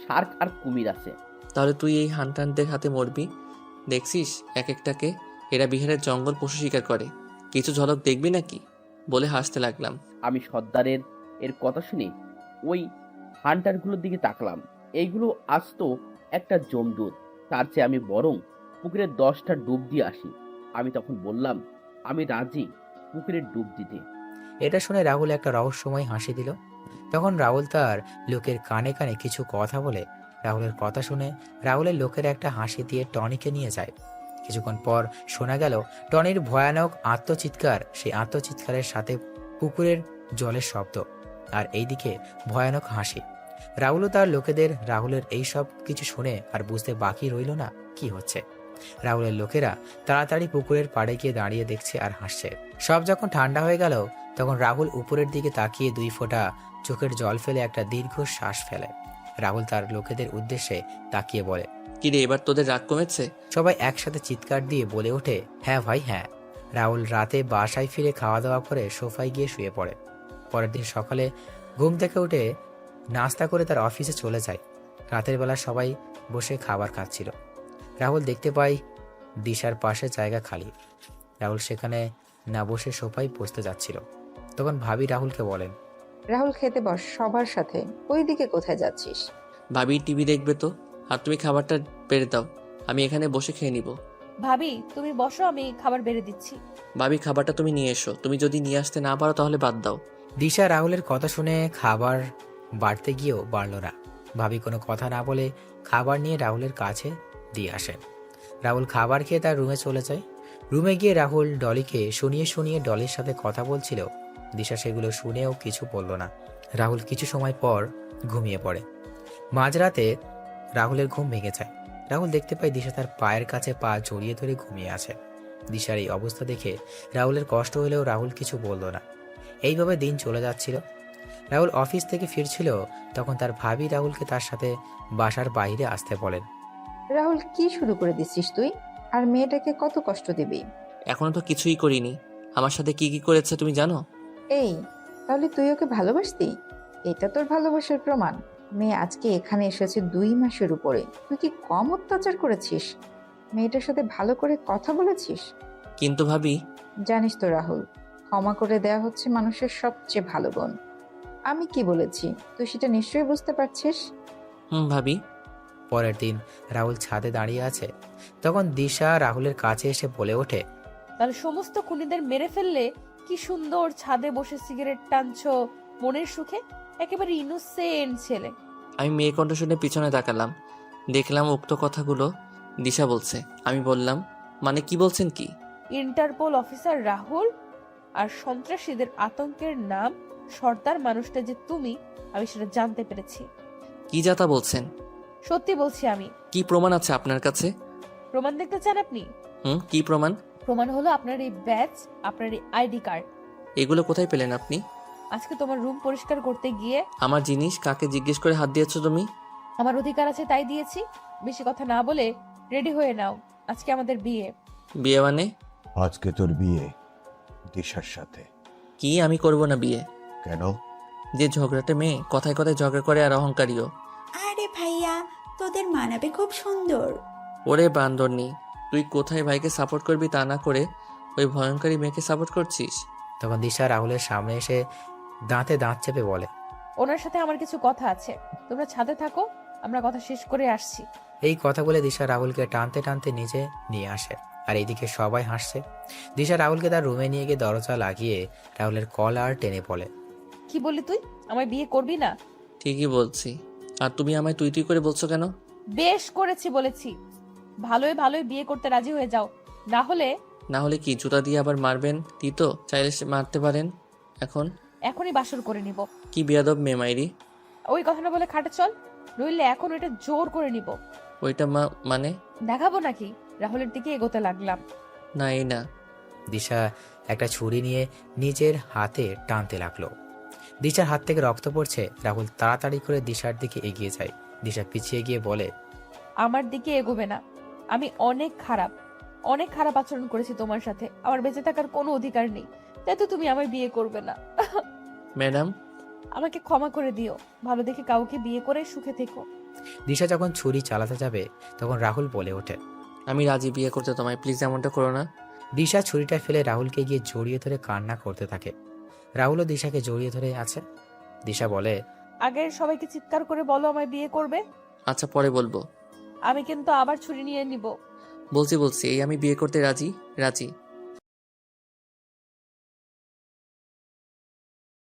শার্ক আর কুমির আছে। তাহলে তুই এই হান্টারদের হাতে মরবি। দেখছিস এক একটাকে, এরা বিহারের জঙ্গল পশু শিকার করে, কিছু ঝলক দেখবি নাকি? বলে হাসতে লাগলাম। আমি সর্দারের এর কথা শুনে ওই হান্টারগুলোর দিকে তাকলাম। এইগুলো আসত একটা জমদূত, তার চেয়ে আমি বরং পুকুরে 10টা ডুব দিয়ে আসি। আমি তখন বললাম আমি রাজি পুকুরে ডুব দিতে। এটা শুনে রাহুল একটা রহস্যময় হাসি দিল। তখন রাহুল তার লোকের কানে কানে কিছু কথা বলে রাহুলের কথা শুনে রাহুলের লোকের একটা হাসি দিয়ে টনিকে নিয়ে যায়। কিছুক্ষণ পর শোনা গেল টনির ভয়ানক আত্মচিৎকার, সেই আত্মচিৎকারের সাথে পুকুরের জলের শব্দ, আর এইদিকে ভয়ানক হাসি। রাহুলও তার লোকেদের রাহুলের এই সব কিছু শুনে আর বুঝতে বাকি রইল না কি হচ্ছে। রাহুলের লোকেরা তাড়াতাড়ি পুকুরের পাড়ে গিয়ে দাঁড়িয়ে দেখছে আর হাসছে। সব যখন ঠান্ডা হয়ে গেল তখন রাহুল উপরের দিকে তাকিয়ে 2 ফোঁটা চোখের জল ফেলে একটা দীর্ঘ শ্বাস ফেলে। রাহুল তার লোকেদের উদ্দেশ্যে তাকিয়ে বলে, কিরে, এবার তোদের রাগ কমেছে? সবাই একসাথে চিৎকার দিয়ে বলে ওঠে, হ্যাঁ ভাই হ্যাঁ। রাহুল রাতে বাসায় ফিরে খাওয়া দাওয়া করে সোফায় গিয়ে শুয়ে পড়ে। পরের দিন সকালে ঘুম থেকে উঠে নাস্তা করে তার অফিসে চলে যায়। রাতের বেলা সবাই বসে খাবার খাচ্ছিল। রাহুল দেখতে পায় দিশার পাশে জায়গা খালি। রাহুল সেখানে না বসে সোফায় বসতে যাচ্ছিল। তখন ভাবি রাহুলকে বলেন, রাহুল খেতে বস সবার সাথে, ওই দিকে কোথায় যাচ্ছিস? ভাবি টিভি দেখবে তো, আর তুমি খাবারটা বেড়ে দাও, আমি এখানে বসে খেয়ে নিব। ভাবি তুমি বসো, আমি খাবার বেড়ে দিচ্ছি। ভাবি খাবারটা তুমি নিয়ে এসো, তুমি যদি নিয়ে আসতে না পারো তাহলে বাদ দাও। দিশা রাহুলের কথা শুনে খাবার বাড়তে গিয়েও বাড়ল না। ভাবি কোনো কথা না বলে খাবার নিয়ে রাহুলের কাছে দিয়ে আসে। রাহুল খাবার খেয়ে তার রুমে চলে যায়। রুমে গিয়ে রাহুল ডলিকে শুনিয়ে শুনিয়ে ডলির সাথে কথা বলছিল। দিশা সেগুলো শুনেও কিছু বলল না। রাহুল কিছু সময় পর ঘুমিয়ে পড়ে। মাঝরাতে রাহুলের ঘুম ভেঙে যায়। রাহুল দেখতে পায় দিশা তার পায়ের কাছে পা জড়িয়ে ধরে ঘুমিয়ে আছে। দিশার এই অবস্থা দেখে রাহুলের কষ্ট হলেও রাহুল কিছু বলল না। এইভাবে দিন চলে যাচ্ছিল। রাহুল অফিস থেকে ফিরছিল, তখন তার ভাবি রাহুলকে তার সাথে বাসার বাইরে আসতে বলেন। রাহুল কি শুরু করে দিচ্ছিস তুই? আর মেয়েটাকে কত কষ্ট দিবি? এখনো তো কিছুই করিনি। আমার সাথে কি কি করেছে তুমি জানো? এই, তাহলে তুই ওকে ভালোবাসতি? এটা তোর ভালোবাসার প্রমাণ? মেয়ে আজকে এখানে এসেছে 2 মাসের উপরে, তুই কি কম অত্যাচার করেছিস? মেয়েটার সাথে ভালো করে কথা বলেছিস? কিন্তু ভাবি, জানিস তো রাহুল, ক্ষমা করে দেয়া হচ্ছে মানুষের সবচেয়ে ভালো গুণ। আমি কি বলেছি তুই সেটা নিশ্চয়ই বুঝতে পারছিস। ভাবি। পরের দিন রাহুল ছাদে দাঁড়িয়ে আছে। তখন দিশা রাহুলের কাছে এসে বলে ওঠে, তাহলে সমস্ত খুনিদের মেরে ফেললে কি সুন্দর ছাদে বসে সিগারেট টানছো মনের সুখে, একেবারে ইনোসেন্ট ছেলে। আমি মেয়ে কণ্ঠ শুনে পিছনে তাকালাম, দেখলাম উক্ত কথাগুলো দিশা বলছে। আমি বললাম, মানে কি বলছেন কি? ইন্টারপোল অফিসার রাহুল আর সন্ত্রাসীদের আতঙ্কের নাম সর্দার মানুষটা যে তুমি, আমি সেটা জানতে পেরেছি। কি যাতা বলছেন? সত্যি বলছি আমি। কি প্রমাণ আছে আপনার কাছে? প্রমাণ দেখতে চান আপনি? কি প্রমাণ? প্রমাণ হলো আপনার এই ব্যাজ, আপনার এই আইডি কার্ড। এগুলো কোথায় পেলেন আপনি? আজকে তোমার রুম পরিষ্কার করতে গিয়ে। আমার জিনিস কাকে জিজ্ঞেস করে হাত দিয়েছো তুমি? আমার অধিকার আছে তাই দিয়েছি। বেশি কথা না বলে রেডি হয়ে নাও, আজকে আমাদের বিয়ে। বিয়ে মানে? আজকে তোর বিয়ে দিশার সাথে। কি, আমি করব না বিয়ে? কেন? যে ঝগড়াটে মেয়ে, কথায় কথায় ঝগড়া করে আর অহংকারীও। আরে ভাইয়া, তোদের মানাবে খুব সুন্দর। ওরে বান্দরনি, তুই কোথায় ভাইকে সাপোর্ট করবি তা না করে ওই ভয়ঙ্করী মেয়েকে সাপোর্ট করছিস। তখন দিশা রাহুলের সামনে এসে দাঁতে দাঁত চেপে বলে, ওনার সাথে আমার কিছু কথা আছে, তোমরা ছাদে থাকো, আমরা কথা শেষ করে আসছি। এই কথা বলে দিশা রাহুলকে টানতে টানতে নিচে নিয়ে আসে। আর এইদিকে সবাই হাসছে। দিশা রাহুলকে তার রুমে নিয়ে গিয়ে দরজা লাগিয়ে রাহুলের কলার টেনে বলে, কি বললি তুই? আমায় বিয়ে করবি না? ঠিকই বলছি। আর তুমি আমায় তুই তুই করে বলছো কেন? বেশ করেছি বলেছি। ভালোই ভালোই বিয়ে করতে রাজি হয়ে যাও, না হলে কি জুতা দিয়ে আবার মারবেন? তো চাইলে মারতে পারেন। এখনই বাসর করে নিব। কি বেয়াদব মেয়ে মাইরি। ওই কথা না বলে খাটে চল, নইলে এখন ওইটা জোর করে নিব। ওইটা মানে? দেখাবো নাকি? রাহুলের দিকে এগোতে লাগলাম। না, এই না। দিশা একটা ছুরি নিয়ে নিজের হাতে টানতে লাগলো। দিশার হাত থেকে রক্ত পড়ছে। রাহুল তাড়াতাড়ি করে দিশার দিকে এগিয়ে যায়। দিশা পিছিয়ে গিয়ে বলে, আমার দিকে এগোবে না। আমি অনেক খারাপ আচরণ করেছি তোমার সাথে। আমার বেঁচে থাকার কোনো অধিকার নেই, তাই তো তুমি আমায় বিয়ে করবে না। ম্যাডাম, আমাকে ক্ষমা করে দিও। ভালো দেখে কাউকে বিয়ে করে সুখে থেকো। দিশা যখন ছুরি চালাতে যাবে তখন রাহুল বলে ওঠে। আমি রাজি বিয়ে করতে তোমায়, প্লিজ এমনটা করো না। দিশা ছুরিটা ফেলে রাহুলকে গিয়ে জড়িয়ে ধরে কান্না করতে থাকে। রাহুলও দিশাকে জড়িয়ে ধরে আছে। দিশা বলে, আগে সবাইকে চিৎকার করে বলো আমায় বিয়ে করবে। আচ্ছা পরে বলবো। আমি কিন্তু আবার ছুরি নিয়ে নিব। বলছি এই আমি বিয়ে করতে রাজি।